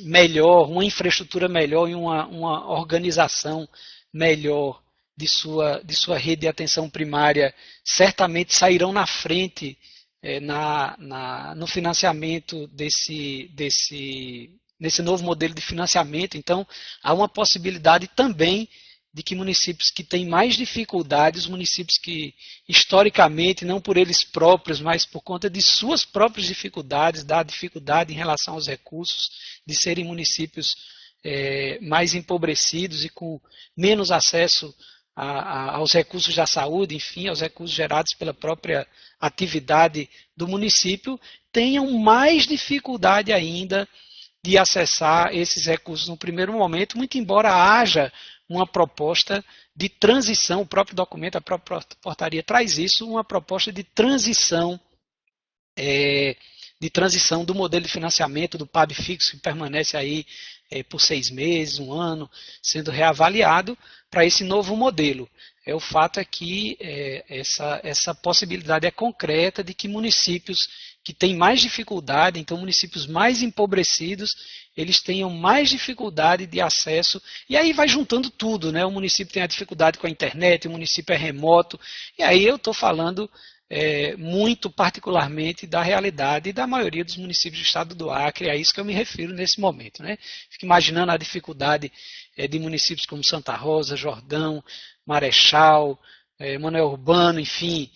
melhor, uma infraestrutura melhor e uma organização melhor de sua rede de atenção primária, certamente sairão na frente no financiamento nesse novo modelo de financiamento. Então, há uma possibilidade também de que municípios que têm mais dificuldades, municípios que historicamente, não por eles próprios, mas por conta de suas próprias dificuldades, da dificuldade em relação aos recursos, de serem municípios mais empobrecidos e com menos acesso aos recursos da saúde, enfim, aos recursos gerados pela própria atividade do município, tenham mais dificuldade ainda de acessar esses recursos no primeiro momento, muito embora haja uma proposta de transição, o próprio documento, a própria portaria traz isso, uma proposta de transição do modelo de financiamento do PAB fixo, que permanece aí por 6 meses, 1 ano, sendo reavaliado para esse novo modelo. O fato é que essa possibilidade é concreta de que municípios que têm mais dificuldade, então municípios mais empobrecidos, eles tenham mais dificuldade de acesso, e aí vai juntando tudo, né? O município tem a dificuldade com a internet, o município é remoto, e aí eu estou falando muito particularmente da realidade da maioria dos municípios do estado do Acre, é a isso que eu me refiro nesse momento, né? Fico imaginando a dificuldade de municípios como Santa Rosa, Jordão, Marechal, Manoel Urbano, enfim,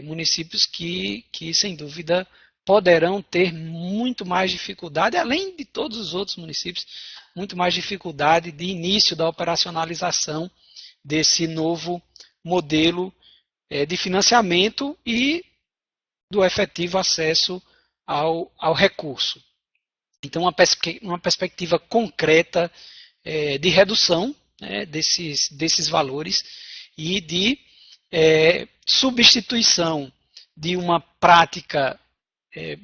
municípios que sem dúvida poderão ter muito mais dificuldade, além de todos os outros municípios, muito mais dificuldade de início da operacionalização desse novo modelo de financiamento e do efetivo acesso ao recurso. Então, uma perspectiva concreta de redução, né, desses valores e de substituição de uma prática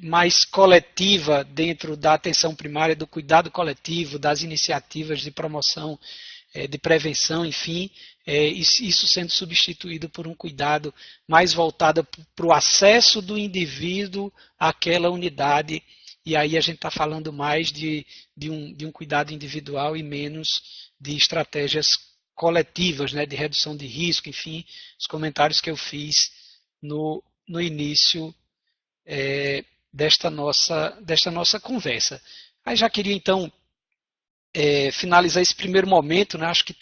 mais coletiva dentro da atenção primária, do cuidado coletivo, das iniciativas de promoção, de prevenção, enfim, isso sendo substituído por um cuidado mais voltado para o acesso do indivíduo àquela unidade, e aí a gente está falando mais de um cuidado individual e menos de estratégias coletivas, né, de redução de risco, enfim, os comentários que eu fiz no início desta nossa conversa. Aí já queria então finalizar esse primeiro momento, né, acho que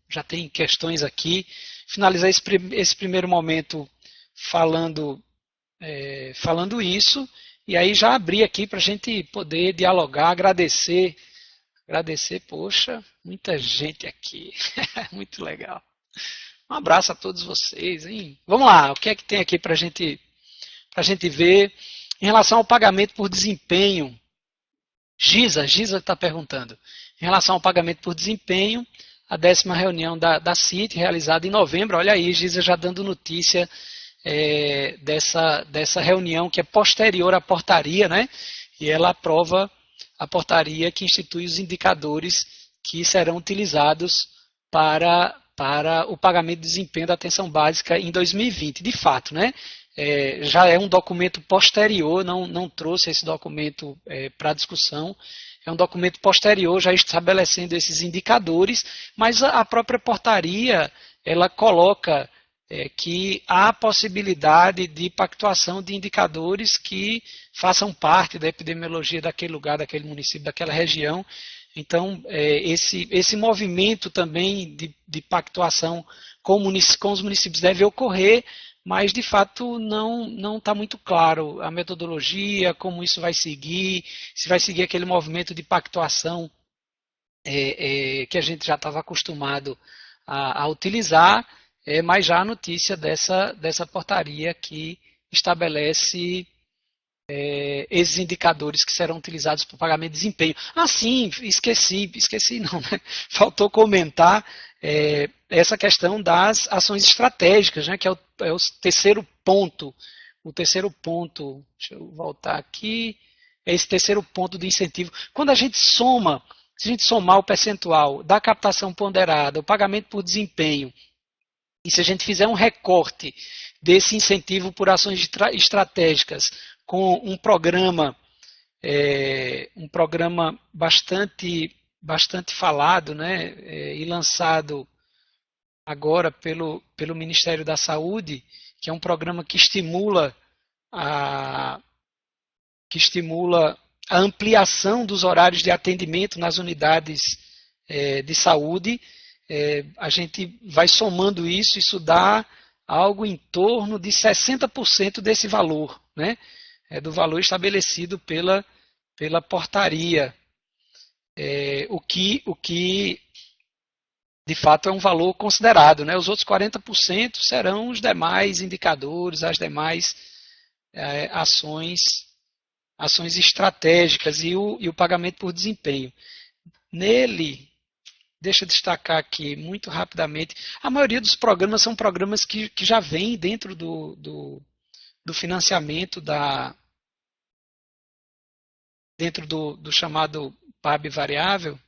já tem questões aqui, finalizar esse primeiro momento falando isso, e aí já abrir aqui para a gente poder dialogar, agradecer, poxa, muita gente aqui, muito legal. Um abraço a todos vocês, hein? Vamos lá, o que é que tem aqui para a gente ver? Em relação ao pagamento por desempenho, Giza está perguntando. Em relação ao pagamento por desempenho, a 10ª reunião da CIT, realizada em novembro, olha aí, Giza já dando notícia dessa reunião que é posterior à portaria, né? E ela aprova a portaria que institui os indicadores que serão utilizados para o pagamento de desempenho da atenção básica em 2020. De fato, né? já é um documento posterior, não trouxe esse documento para discussão. É um documento posterior, já estabelecendo esses indicadores, mas a própria portaria ela coloca que há possibilidade de pactuação de indicadores que façam parte da epidemiologia daquele lugar, daquele município, daquela região. Então, esse movimento também de pactuação com os municípios deve ocorrer, mas de fato não está muito claro a metodologia, como isso vai seguir, se vai seguir aquele movimento de pactuação que a gente já estava acostumado a utilizar, mas já a notícia dessa portaria que estabelece esses indicadores que serão utilizados para o pagamento de desempenho. Ah, sim, esqueci não, né? Faltou comentar essa questão das ações estratégicas, né, que é o terceiro ponto. O terceiro ponto, deixa eu voltar aqui, é esse terceiro ponto do incentivo. Quando a gente soma, se a gente somar o percentual da captação ponderada, o pagamento por desempenho, e se a gente fizer um recorte desse incentivo por ações estratégicas com um programa bastante falado, né, e lançado agora pelo Ministério da Saúde, que é um programa que estimula a ampliação dos horários de atendimento nas unidades de saúde. A gente vai somando isso dá algo em torno de 60% desse valor, né? Do valor estabelecido pela portaria, o que de fato é um valor considerado, né? Os outros 40% serão os demais indicadores, as demais ações estratégicas e o pagamento por desempenho. Nele, deixa eu destacar aqui muito rapidamente, a maioria dos programas são programas que já vêm dentro do financiamento dentro do chamado PAB variável,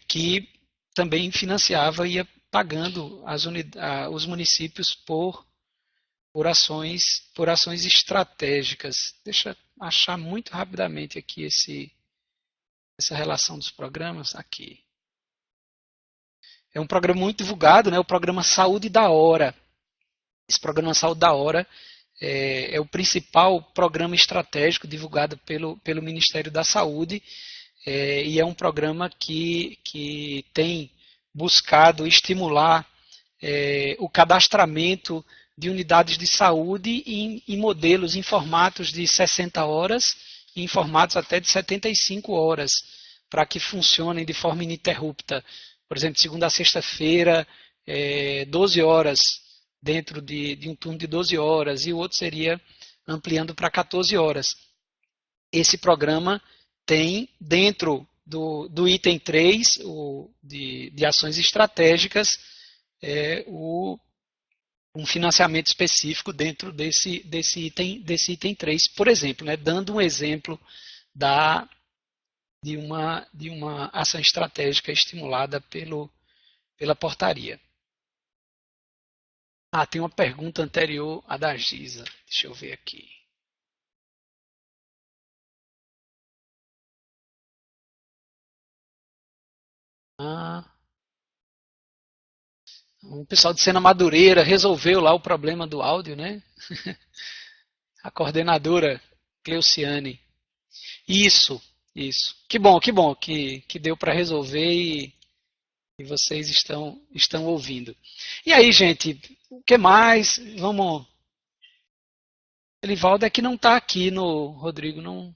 que também financiava e ia pagando os municípios por ações estratégicas. Deixa eu achar muito rapidamente aqui essa relação dos programas aqui. É um programa muito divulgado, né? O programa Saúde da Hora. Esse programa Saúde da Hora é o principal programa estratégico divulgado pelo Ministério da Saúde, e é um programa que tem buscado estimular o cadastramento de unidades de saúde em modelos, em formatos de 60 horas e em formatos até de 75 horas, para que funcionem de forma ininterrupta. Por exemplo, segunda a sexta-feira, 12 horas, dentro de um turno de 12 horas, e o outro seria ampliando para 14 horas. Esse programa tem, dentro do item 3, de ações estratégicas, um financiamento específico dentro desse item 3. Por exemplo, né, dando um exemplo de uma ação estratégica estimulada pela portaria. Tem uma pergunta anterior à da Giza. Deixa eu ver aqui. O pessoal de Sena Madureira resolveu lá o problema do áudio, né? A coordenadora Cleuciane. Isso. Que bom que deu para resolver e vocês estão ouvindo. E aí, gente, o que mais? Vamos. Elivaldo é que não está aqui no Rodrigo, não.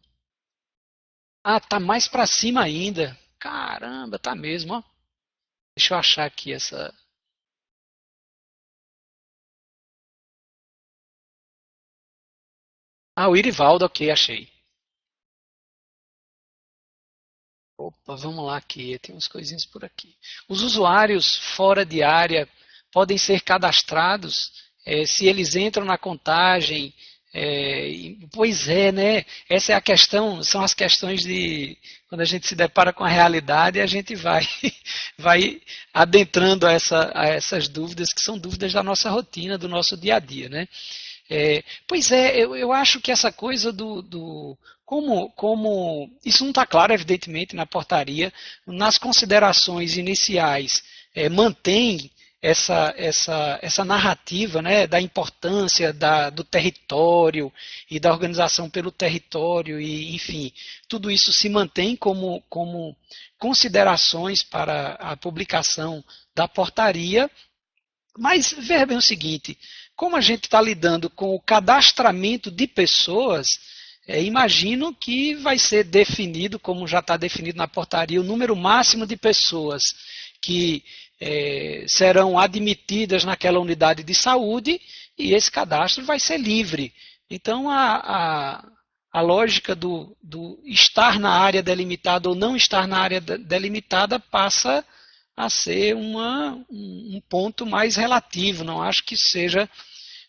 Tá mais para cima ainda. Caramba, tá mesmo, ó. Deixa eu achar aqui essa. O Irivaldo, ok, achei. Opa, vamos lá aqui, tem umas coisinhas por aqui. Os usuários fora de área podem ser cadastrados se eles entram na contagem Pois é, né? Essa é a questão, são as questões de quando a gente se depara com a realidade, a gente vai, vai adentrando a essas dúvidas que são dúvidas da nossa rotina, do nosso dia a dia, né? Pois é, eu acho que essa coisa como isso não está claro, evidentemente, na portaria, nas considerações iniciais, mantém essa narrativa, né, da importância do território e da organização pelo território, e, enfim, tudo isso se mantém como considerações para a publicação da portaria, mas veja bem o seguinte, como a gente está lidando com o cadastramento de pessoas, imagino que vai ser definido, como já está definido na portaria, o número máximo de pessoas que serão admitidas naquela unidade de saúde, e esse cadastro vai ser livre. Então, a lógica do estar na área delimitada ou não estar na área delimitada passa a ser um ponto mais relativo, não acho que seja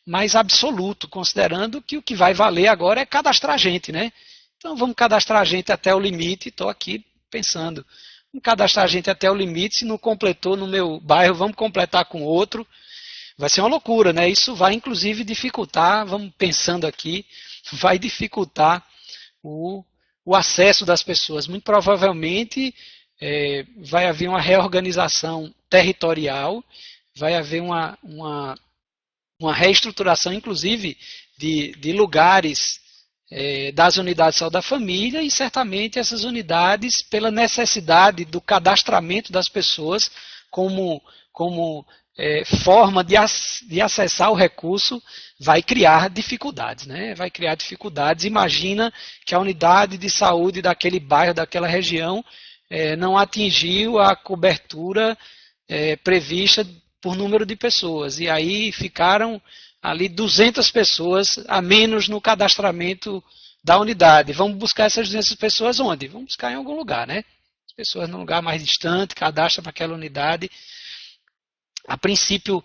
mais absoluto, considerando que o que vai valer agora é cadastrar gente, né? Então vamos cadastrar gente até o limite, estou aqui pensando, vamos cadastrar gente até o limite, se não completou no meu bairro, vamos completar com outro, vai ser uma loucura, né? Isso vai inclusive dificultar, vamos pensando aqui, vai dificultar o acesso das pessoas, muito provavelmente vai haver uma reorganização territorial, vai haver uma reestruturação, inclusive, de lugares das unidades de saúde da família, e certamente essas unidades, pela necessidade do cadastramento das pessoas como forma de acessar o recurso, vai criar dificuldades, né? Vai criar dificuldades. Imagina que a unidade de saúde daquele bairro, daquela região, não atingiu a cobertura prevista por número de pessoas, e aí ficaram ali 200 pessoas a menos no cadastramento da unidade. Vamos buscar essas 200 pessoas onde? Vamos buscar em algum lugar, né? As pessoas num lugar mais distante, cadastram naquela unidade. A princípio,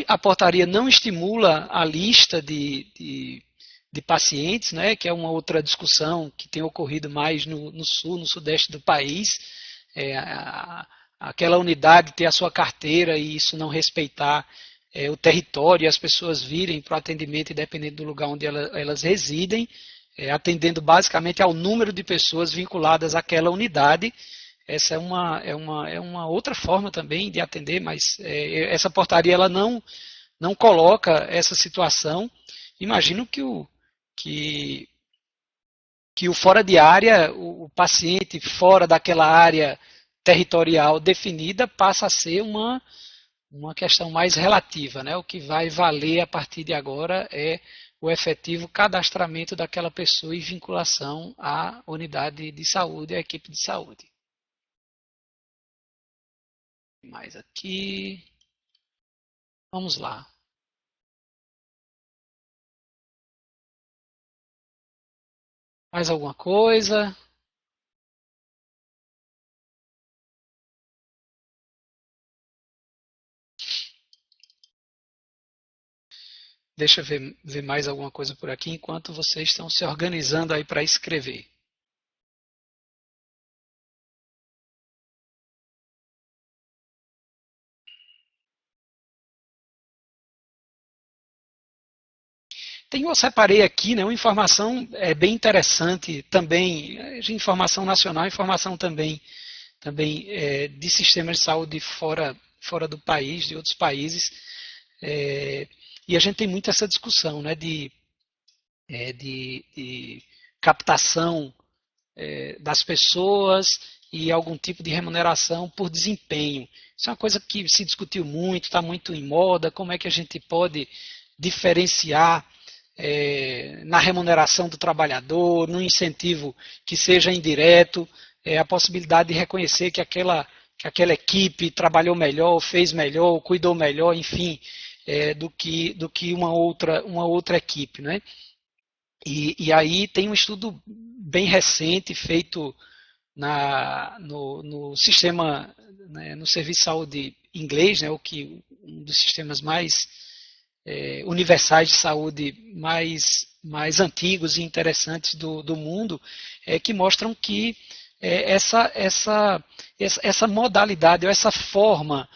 a portaria não estimula a lista de pacientes, né, que é uma outra discussão que tem ocorrido mais no sul, no sudeste do país, aquela unidade ter a sua carteira e isso não respeitar o território, e as pessoas virem para o atendimento independente do lugar onde elas residem, atendendo basicamente ao número de pessoas vinculadas àquela unidade. Essa é uma outra forma também de atender, mas essa portaria ela não coloca essa situação. Imagino que o fora de área, o paciente fora daquela área territorial definida passa a ser uma questão mais relativa, né? O que vai valer a partir de agora é o efetivo cadastramento daquela pessoa e vinculação à unidade de saúde, à equipe de saúde. Mais aqui. Vamos lá. Mais alguma coisa? Deixa eu ver mais alguma coisa por aqui enquanto vocês estão se organizando aí para escrever. Eu separei aqui, né, uma informação bem interessante também, de informação nacional, informação também de sistemas de saúde fora do país, de outros países. E a gente tem muito essa discussão, né, de captação das pessoas e algum tipo de remuneração por desempenho. Isso é uma coisa que se discutiu muito, está muito em moda, como é que a gente pode diferenciar na remuneração do trabalhador, no incentivo que seja indireto, a possibilidade de reconhecer que aquela equipe trabalhou melhor, fez melhor, cuidou melhor, enfim, do que uma outra equipe, né? E aí tem um estudo bem recente feito no sistema, né, no serviço de saúde inglês, né, um dos sistemas mais universais de saúde mais antigos e interessantes do mundo, que mostram que essa modalidade, ou essa forma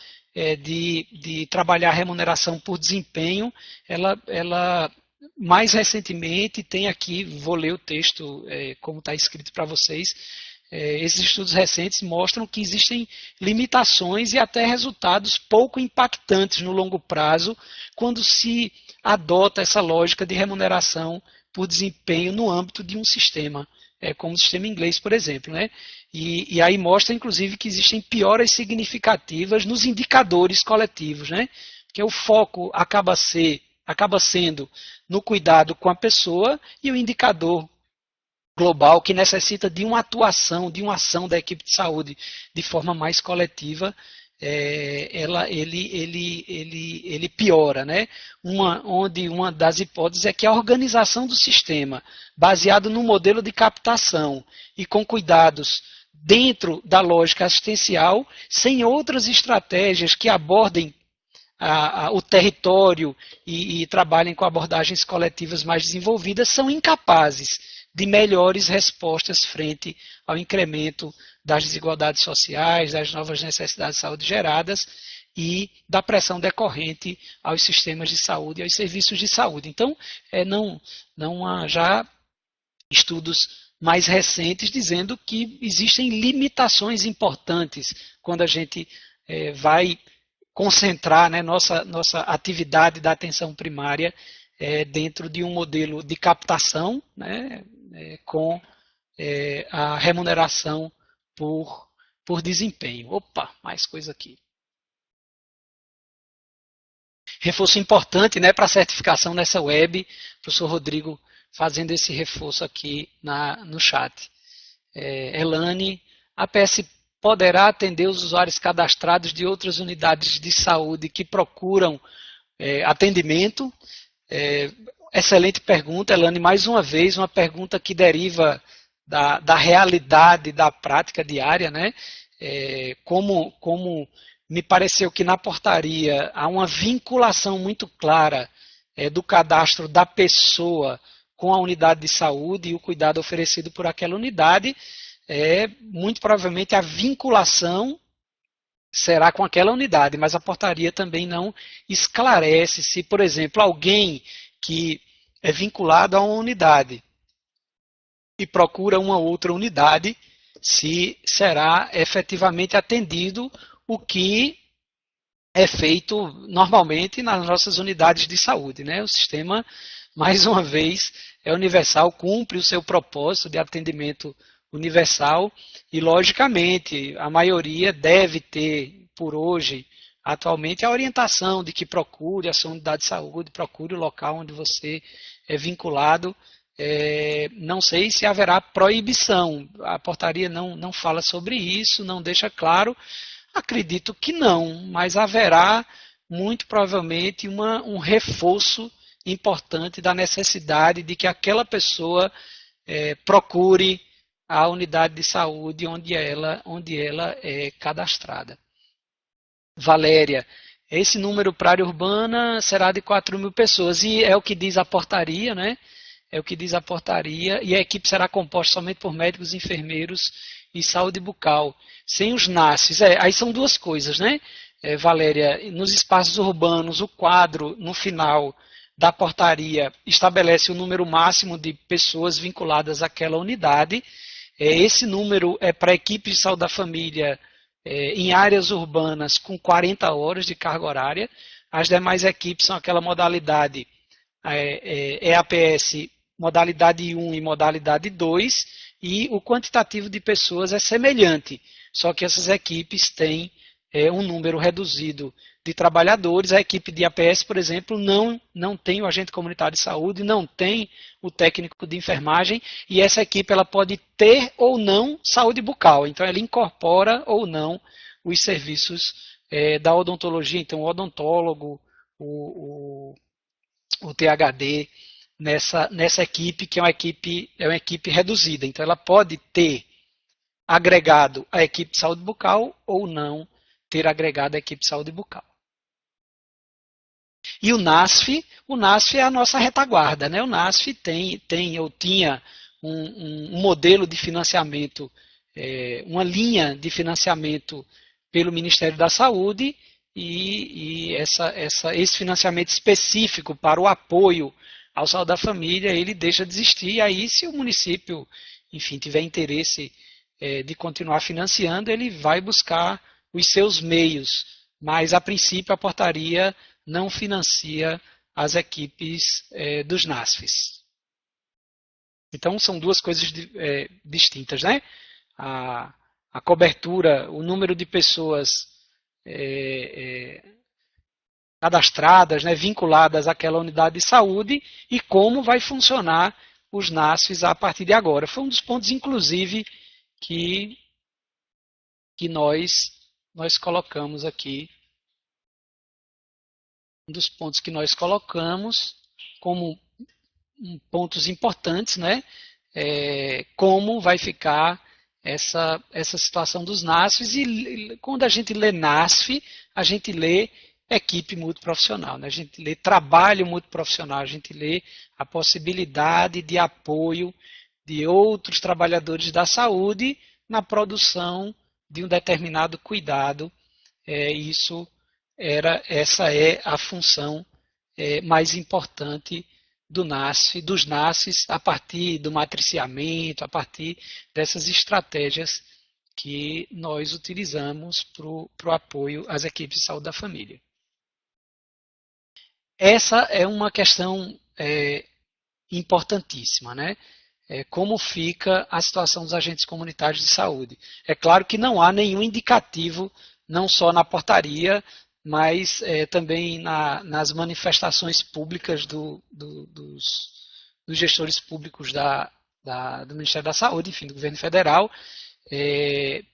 de trabalhar a remuneração por desempenho, ela mais recentemente tem aqui, vou ler o texto como está escrito para vocês, esses estudos recentes mostram que existem limitações e até resultados pouco impactantes no longo prazo quando se adota essa lógica de remuneração por desempenho no âmbito de um sistema, como o sistema inglês, por exemplo. Né? E aí mostra, inclusive, que existem pioras significativas nos indicadores coletivos, né? Porque o foco acaba sendo no cuidado com a pessoa e o indicador global, que necessita de uma atuação, de uma ação da equipe de saúde de forma mais coletiva, ele piora. Né? Onde uma das hipóteses é que a organização do sistema, baseado no modelo de captação e com cuidados dentro da lógica assistencial, sem outras estratégias que abordem o território e trabalhem com abordagens coletivas mais desenvolvidas, são incapazes de melhores respostas frente ao incremento das desigualdades sociais, das novas necessidades de saúde geradas e da pressão decorrente aos sistemas de saúde e aos serviços de saúde. Então, não há já estudos mais recentes dizendo que existem limitações importantes quando a gente vai concentrar, né, nossa atividade da atenção primária dentro de um modelo de captação, né, com a remuneração por desempenho. Opa, mais coisa aqui. Reforço importante, né, para a certificação nessa web, professor Rodrigo fazendo esse reforço aqui no chat. Elane, a APS poderá atender os usuários cadastrados de outras unidades de saúde que procuram atendimento? Excelente pergunta, Elane. Mais uma vez, uma pergunta que deriva da realidade da prática diária, né? Como me pareceu que na portaria há uma vinculação muito clara do cadastro da pessoa com a unidade de saúde e o cuidado oferecido por aquela unidade, muito provavelmente a vinculação será com aquela unidade, mas a portaria também não esclarece se, por exemplo, alguém que é vinculado a uma unidade e procura uma outra unidade, se será efetivamente atendido o que é feito normalmente nas nossas unidades de saúde. Né? O sistema, mais uma vez, é universal, cumpre o seu propósito de atendimento universal e, logicamente, a maioria deve ter, por hoje, atualmente, a orientação de que procure a sua unidade de saúde, procure o local onde você é vinculado. Não sei se haverá proibição, a portaria não fala sobre isso, não deixa claro. Acredito que não, mas haverá muito provavelmente um reforço importante da necessidade de que aquela pessoa procure a unidade de saúde onde ela é cadastrada. Valéria, esse número para a área urbana será de 4.000 pessoas, e é o que diz a portaria, né? É o que diz a portaria, e a equipe será composta somente por médicos, enfermeiros e saúde bucal, sem os NASFs. Aí são duas coisas, né? Valéria, nos espaços urbanos, o quadro, no final da portaria, estabelece o número máximo de pessoas vinculadas àquela unidade. Esse número é para equipes de saúde da família em áreas urbanas com 40 horas de carga horária. As demais equipes são aquela modalidade EAPS, modalidade 1 e modalidade 2, e o quantitativo de pessoas é semelhante, só que essas equipes têm um número reduzido de trabalhadores. A equipe de APS, por exemplo, não tem o agente comunitário de saúde, não tem o técnico de enfermagem, e essa equipe ela pode ter ou não saúde bucal, então ela incorpora ou não os serviços da odontologia, então o odontólogo, o THD, nessa equipe, que é uma equipe reduzida. Então ela pode ter agregado a equipe de saúde bucal ou não ter agregado a equipe de saúde bucal. E o NASF o NASF é a nossa retaguarda, né? O NASF tinha um modelo de financiamento, uma linha de financiamento pelo Ministério da Saúde, e esse financiamento específico para o apoio ao saúde da família, ele deixa de existir. E aí, se o município, enfim, tiver interesse de continuar financiando, ele vai buscar os seus meios, mas a princípio a portaria não financia as equipes dos NASFs. Então são duas coisas distintas, né? A cobertura, o número de pessoas cadastradas, né, vinculadas àquela unidade de saúde, e como vai funcionar os NASFs a partir de agora. Foi um dos pontos, inclusive, que nós colocamos aqui. Um dos pontos que nós colocamos como pontos importantes, né? Como vai ficar essa situação dos NASFs. E quando a gente lê NASF, a gente lê equipe multiprofissional, né? A gente lê trabalho multiprofissional, a gente lê a possibilidade de apoio de outros trabalhadores da saúde na produção de um determinado cuidado. Essa é a função mais importante dos NASFs, a partir do matriciamento, a partir dessas estratégias que nós utilizamos para o apoio às equipes de saúde da família. Essa é uma questão importantíssima, né? Como fica a situação dos agentes comunitários de saúde. É claro que não há nenhum indicativo, não só na portaria, mas também nas manifestações públicas dos gestores públicos do Ministério da Saúde, enfim, do governo federal,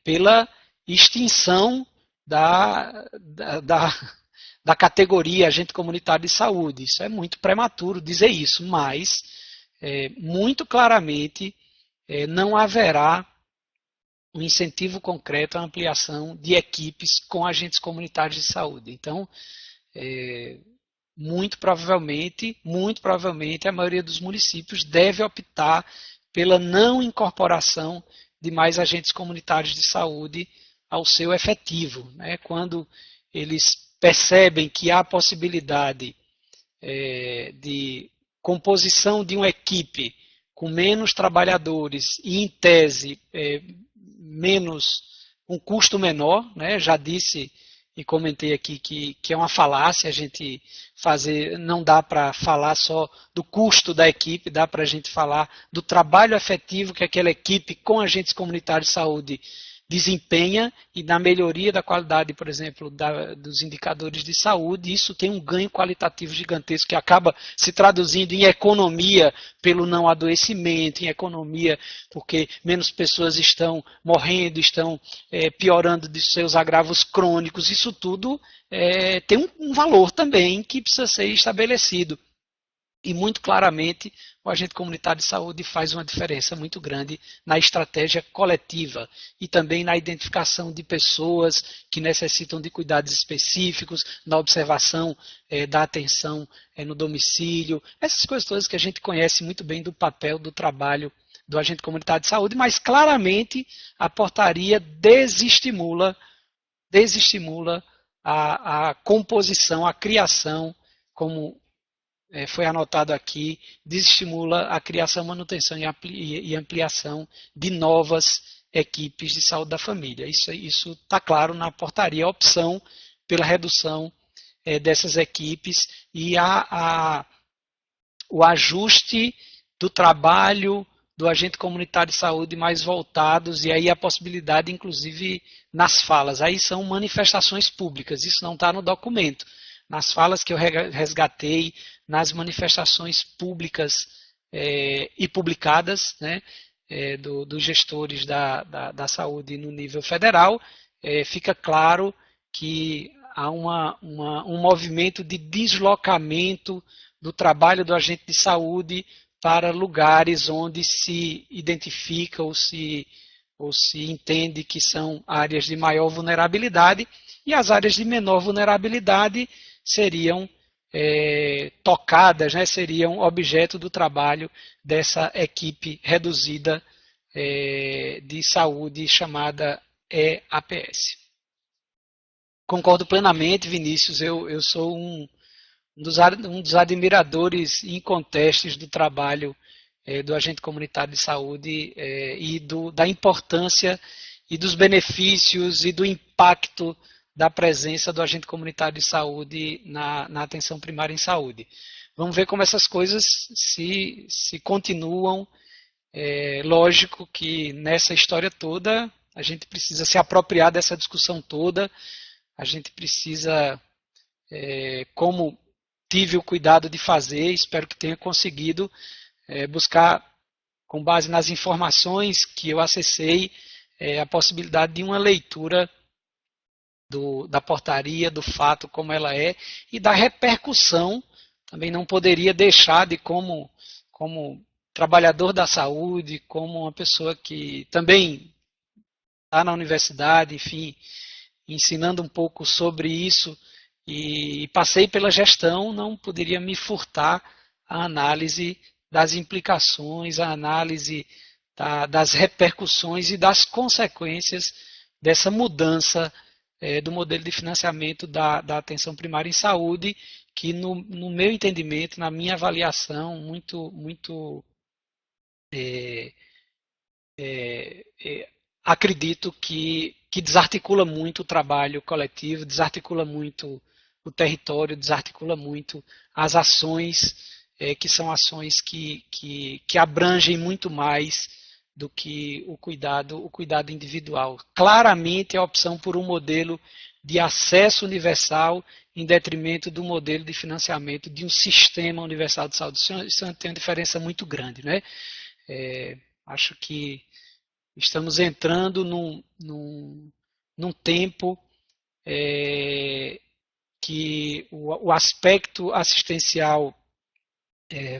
pela extinção da categoria agente comunitário de saúde. Isso é muito prematuro dizer isso, mas muito claramente não haverá um incentivo concreto à ampliação de equipes com agentes comunitários de saúde. Então, muito provavelmente, a maioria dos municípios deve optar pela não incorporação de mais agentes comunitários de saúde ao seu efetivo, né? Quando eles percebem que há possibilidade de composição de uma equipe com menos trabalhadores e, em tese, um custo menor, né? Já disse e comentei aqui que é uma falácia a gente não dá para falar só do custo da equipe, dá para a gente falar do trabalho efetivo que aquela equipe com agentes comunitários de saúde desempenha, e na melhoria da qualidade, por exemplo, dos indicadores de saúde. Isso tem um ganho qualitativo gigantesco que acaba se traduzindo em economia pelo não adoecimento, em economia porque menos pessoas estão morrendo, estão piorando de seus agravos crônicos. Isso tudo tem um valor também que precisa ser estabelecido. E muito claramente o agente comunitário de saúde faz uma diferença muito grande na estratégia coletiva e também na identificação de pessoas que necessitam de cuidados específicos, na observação da atenção no domicílio, essas coisas todas que a gente conhece muito bem do papel do trabalho do agente comunitário de saúde, mas claramente a portaria desestimula a composição, a criação, como foi anotado aqui, desestimula a criação, manutenção e ampliação de novas equipes de saúde da família. Isso está claro na portaria, a opção pela redução dessas equipes e o ajuste do trabalho do agente comunitário de saúde mais voltados, e aí a possibilidade, inclusive, nas falas. Aí são manifestações públicas, isso não está no documento. Nas falas que eu resgatei, nas manifestações públicas e publicadas, né, dos gestores da saúde no nível federal, fica claro que há um movimento de deslocamento do trabalho do agente de saúde para lugares onde se identifica ou se entende que são áreas de maior vulnerabilidade, e as áreas de menor vulnerabilidade seriam tocadas, né, seriam objeto do trabalho dessa equipe reduzida de saúde chamada EAPS. Concordo plenamente, Vinícius, eu sou um dos admiradores incontestes do trabalho do agente comunitário de saúde e da importância e dos benefícios e do impacto da presença do agente comunitário de saúde na atenção primária em saúde. Vamos ver como essas coisas se continuam. Lógico que nessa história toda a gente precisa se apropriar dessa discussão toda, a gente precisa, como tive o cuidado de fazer, espero que tenha conseguido buscar, com base nas informações que eu acessei, a possibilidade de uma leitura da portaria, do fato como ela é, e da repercussão. Também não poderia deixar de, como trabalhador da saúde, como uma pessoa que também está na universidade, enfim, ensinando um pouco sobre isso, e passei pela gestão, não poderia me furtar a análise das implicações, a análise das repercussões e das consequências dessa mudança do modelo de financiamento da atenção primária em saúde, que no meu entendimento, na minha avaliação, muito acredito que desarticula muito o trabalho coletivo, desarticula muito o território, desarticula muito as ações, que são ações que abrangem muito mais do que o cuidado individual. Claramente a opção por um modelo de acesso universal em detrimento do modelo de financiamento de um sistema universal de saúde. Isso tem uma diferença muito grande, né? Acho que estamos entrando num tempo que o aspecto assistencial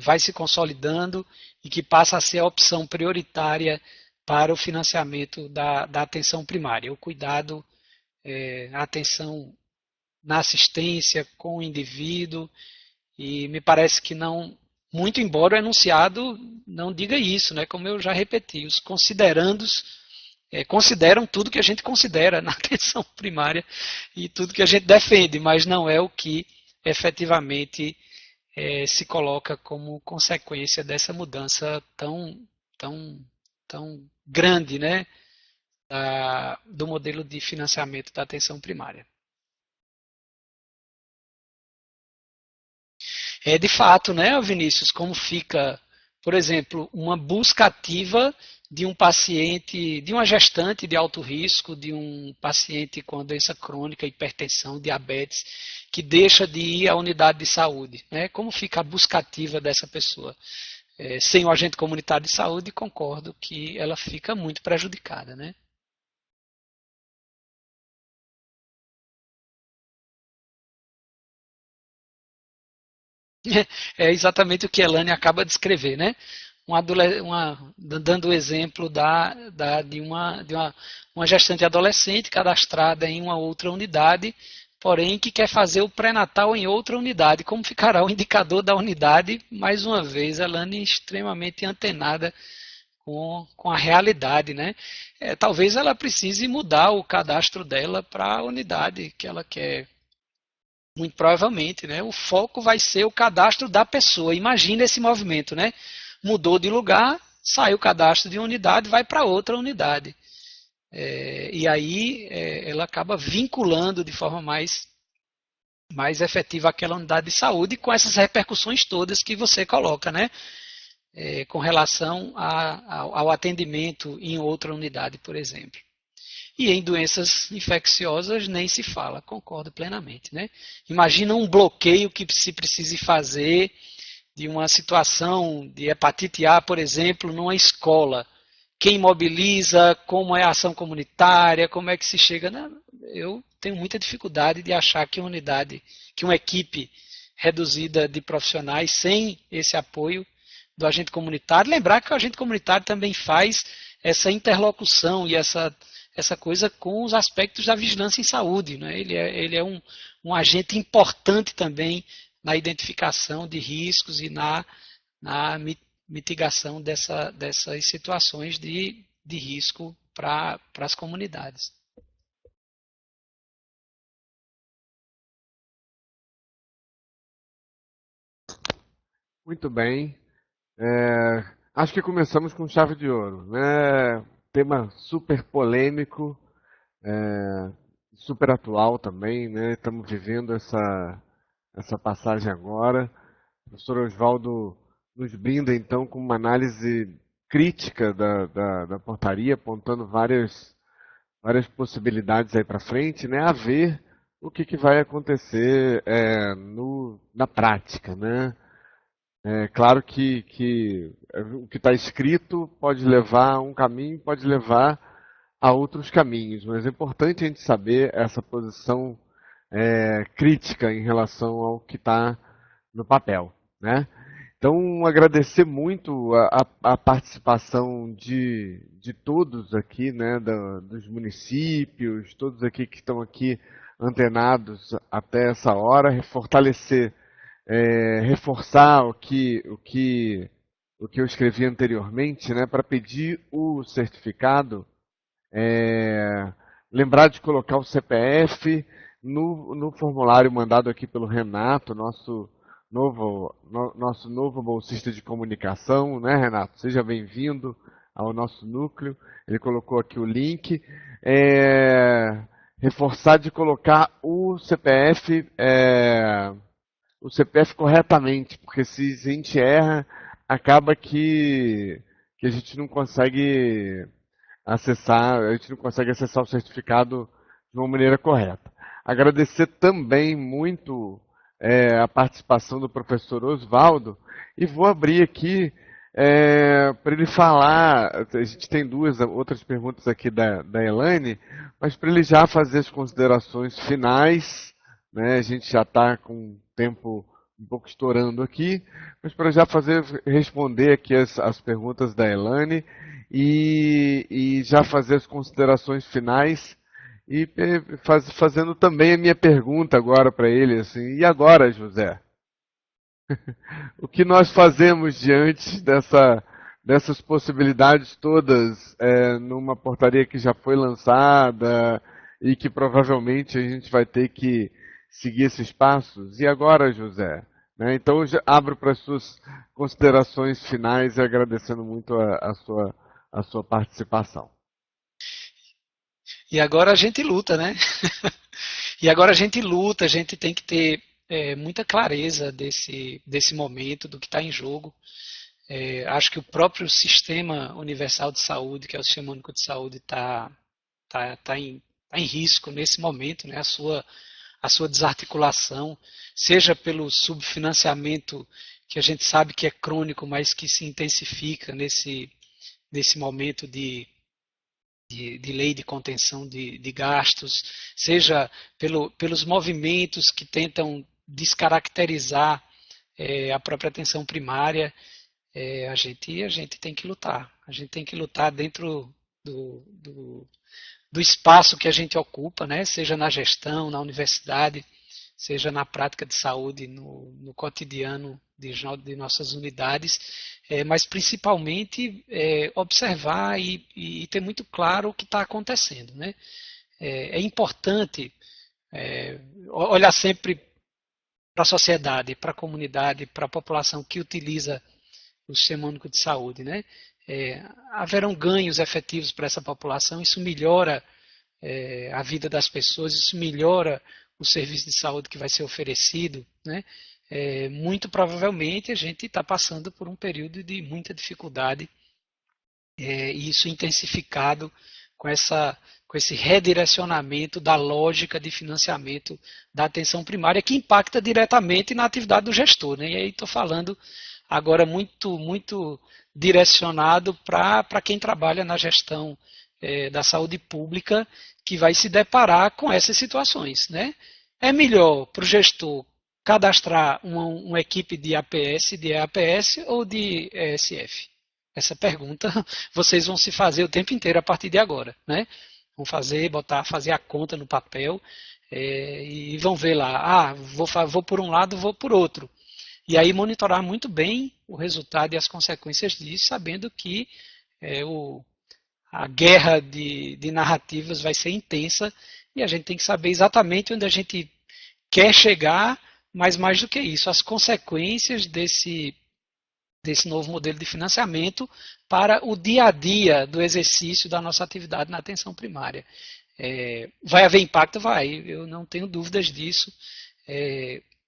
vai se consolidando e que passa a ser a opção prioritária para o financiamento da atenção primária. O cuidado, a atenção na assistência com o indivíduo, e me parece que não, muito embora o enunciado não diga isso, né? Como eu já repeti, os considerandos consideram tudo que a gente considera na atenção primária e tudo que a gente defende, mas não é o que efetivamente se coloca como consequência dessa mudança tão grande, né, do modelo de financiamento da atenção primária. De fato, né, Vinícius, como fica, por exemplo, uma busca ativa de um paciente, de uma gestante de alto risco, de um paciente com doença crônica, hipertensão, diabetes, que deixa de ir à unidade de saúde, né? Como fica a busca ativa dessa pessoa? Sem o agente comunitário de saúde, concordo que ela fica muito prejudicada, né? É exatamente o que a Elane acaba de escrever, né? Dando o exemplo de uma gestante adolescente cadastrada em uma outra unidade, porém que quer fazer o pré-natal em outra unidade. Como ficará o indicador da unidade? Mais uma vez, a Elane extremamente antenada com a realidade, né? Talvez ela precise mudar o cadastro dela para a unidade que ela quer. Muito provavelmente, né? O foco vai ser o cadastro da pessoa. Imagina esse movimento, né? Mudou de lugar, saiu o cadastro de uma unidade, vai para outra unidade. E aí ela acaba vinculando de forma mais efetiva aquela unidade de saúde com essas repercussões todas que você coloca, né? Com relação ao atendimento em outra unidade, por exemplo. E em doenças infecciosas nem se fala, concordo plenamente, né? Imagina um bloqueio que se precise fazer de uma situação de hepatite A, por exemplo, numa escola. Quem mobiliza, como é a ação comunitária, como é que se chega... Eu tenho muita dificuldade de achar que uma equipe reduzida de profissionais sem esse apoio do agente comunitário, lembrar que o agente comunitário também faz essa interlocução e essa coisa com os aspectos da vigilância em saúde, né? Ele é um agente importante também na identificação de riscos e na mitigação dessas situações de risco para as comunidades. Muito bem. Acho que começamos com chave de ouro, né? Tema super polêmico, super atual também, né? Estamos vivendo essa passagem agora. O professor Oswaldo nos brinda então com uma análise crítica da portaria, apontando várias possibilidades aí para frente, né? A ver o que vai acontecer na prática, né? É claro que o que está escrito pode levar a um caminho, pode levar a outros caminhos, mas é importante a gente saber essa posição crítica em relação ao que está no papel, né? Então, agradecer muito a participação de todos aqui, né, dos municípios, todos aqui que estão aqui antenados até essa hora, fortalecer reforçar o que eu escrevi anteriormente, né, para pedir o certificado, lembrar de colocar o CPF no formulário mandado aqui pelo Renato, nosso novo bolsista de comunicação, né, Renato? Seja bem-vindo ao nosso núcleo. Ele colocou aqui o link. Reforçar de colocar o CPF corretamente, porque se a gente erra, acaba que a gente não consegue acessar o certificado de uma maneira correta. Agradecer também muito a participação do professor Oswaldo, e vou abrir aqui para ele falar. A gente tem duas outras perguntas aqui da Elaine, mas para ele já fazer as considerações finais, né? A gente já está com o tempo um pouco estourando aqui, mas para já responder aqui as perguntas da Elaine e já fazer as considerações finais e fazendo também a minha pergunta agora para ele, assim, e agora, José? O que nós fazemos diante dessas possibilidades todas numa portaria que já foi lançada e que provavelmente a gente vai ter que seguir esses passos? E agora, José? Né? Então, eu já abro para as suas considerações finais, agradecendo muito a sua participação. E agora a gente luta, né? E agora a gente luta, a gente tem que ter muita clareza desse momento, do que está em jogo. Acho que o próprio Sistema Universal de Saúde, que é o Sistema Único de Saúde, está em risco nesse momento, né? A sua desarticulação, seja pelo subfinanciamento, que a gente sabe que é crônico, mas que se intensifica nesse momento de lei de contenção de gastos, seja pelos movimentos que tentam descaracterizar a própria atenção primária. A gente tem que lutar. A gente tem que lutar dentro do espaço que a gente ocupa, né? Seja na gestão, na universidade, seja na prática de saúde, no cotidiano de nossas unidades, mas principalmente observar e ter muito claro o que está acontecendo, né? É importante olhar sempre para a sociedade, para a comunidade, para a população que utiliza o Sistema Único de Saúde, né? Haverão ganhos efetivos para essa população, isso melhora a vida das pessoas, isso melhora o serviço de saúde que vai ser oferecido, né? Muito provavelmente a gente está passando por um período de muita dificuldade, e isso intensificado com esse redirecionamento da lógica de financiamento da atenção primária, que impacta diretamente na atividade do gestor, né? E aí estou falando agora muito direcionado para quem trabalha na gestão da saúde pública, que vai se deparar com essas situações, né? É melhor para o gestor cadastrar uma equipe de APS, de EAPS ou de ESF? Essa pergunta vocês vão se fazer o tempo inteiro a partir de agora, né? Vão fazer a conta no papel. e vão ver lá, vou por um lado, vou por outro. E aí monitorar muito bem o resultado e as consequências disso, sabendo que a guerra de narrativas vai ser intensa e a gente tem que saber exatamente onde a gente quer chegar, mas mais do que isso, as consequências desse novo modelo de financiamento para o dia a dia do exercício da nossa atividade na atenção primária. Vai haver impacto? Vai, eu não tenho dúvidas disso.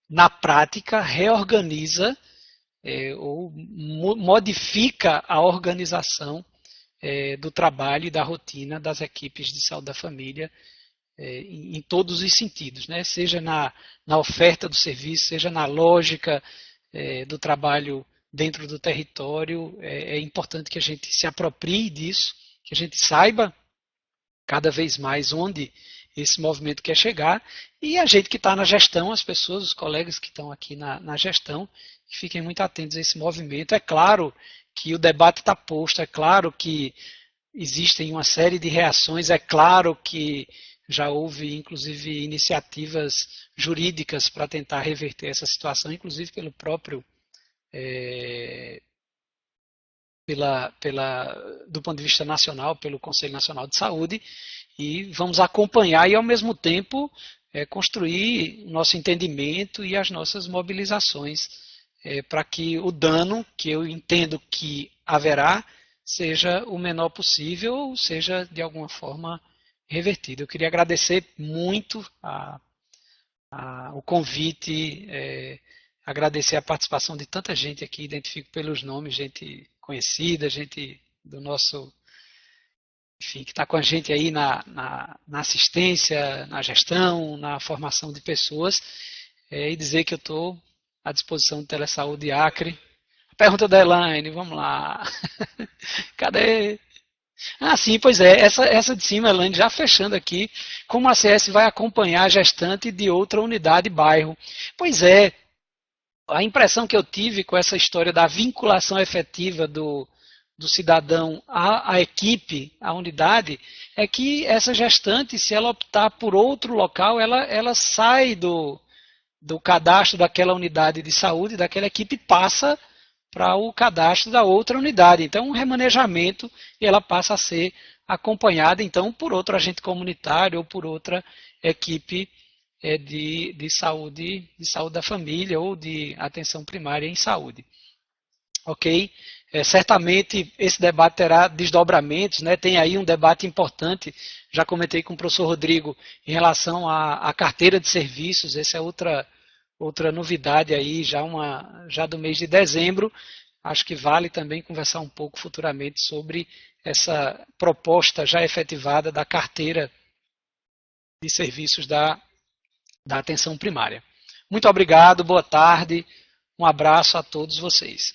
Na prática, reorganiza ou modifica a organização do trabalho e da rotina das equipes de saúde da família em todos os sentidos, né? Seja na oferta do serviço, seja na lógica do trabalho dentro do território. É importante que a gente se aproprie disso, que a gente saiba cada vez mais onde esse movimento quer chegar, e a gente que está na gestão, as pessoas, os colegas que estão aqui na gestão, que fiquem muito atentos a esse movimento. É claro que o debate está posto, é claro que existem uma série de reações, é claro que já houve, inclusive, iniciativas jurídicas para tentar reverter essa situação, inclusive pelo próprio, do ponto de vista nacional, pelo Conselho Nacional de Saúde, e vamos acompanhar e, ao mesmo tempo, construir nosso entendimento e as nossas mobilizações para que o dano, que eu entendo que haverá, seja o menor possível ou seja, de alguma forma, revertido. Eu queria agradecer muito o convite, agradecer a participação de tanta gente aqui, identifico pelos nomes, gente conhecida, gente do nosso, enfim, que está com a gente aí na assistência, na gestão, na formação de pessoas, e dizer que eu estou à disposição do Telesaúde Acre. A pergunta da Elaine, vamos lá. Cadê? Sim, pois é, essa de cima, Elaine, já fechando aqui, como a ACS vai acompanhar a gestante de outra unidade bairro. Pois é, a impressão que eu tive com essa história da vinculação efetiva do cidadão à equipe, à unidade, é que essa gestante, se ela optar por outro local, ela sai do cadastro daquela unidade de saúde, daquela equipe, passa para o cadastro da outra unidade. Então, um remanejamento, e ela passa a ser acompanhada, então, por outro agente comunitário ou por outra equipe de saúde da família ou de atenção primária em saúde. Ok? Certamente esse debate terá desdobramentos, né? Tem aí um debate importante, já comentei com o professor Rodrigo, em relação à carteira de serviços. Essa é outra novidade aí, já do mês de dezembro. Acho que vale também conversar um pouco futuramente sobre essa proposta já efetivada da carteira de serviços da atenção primária. Muito obrigado, boa tarde, um abraço a todos vocês.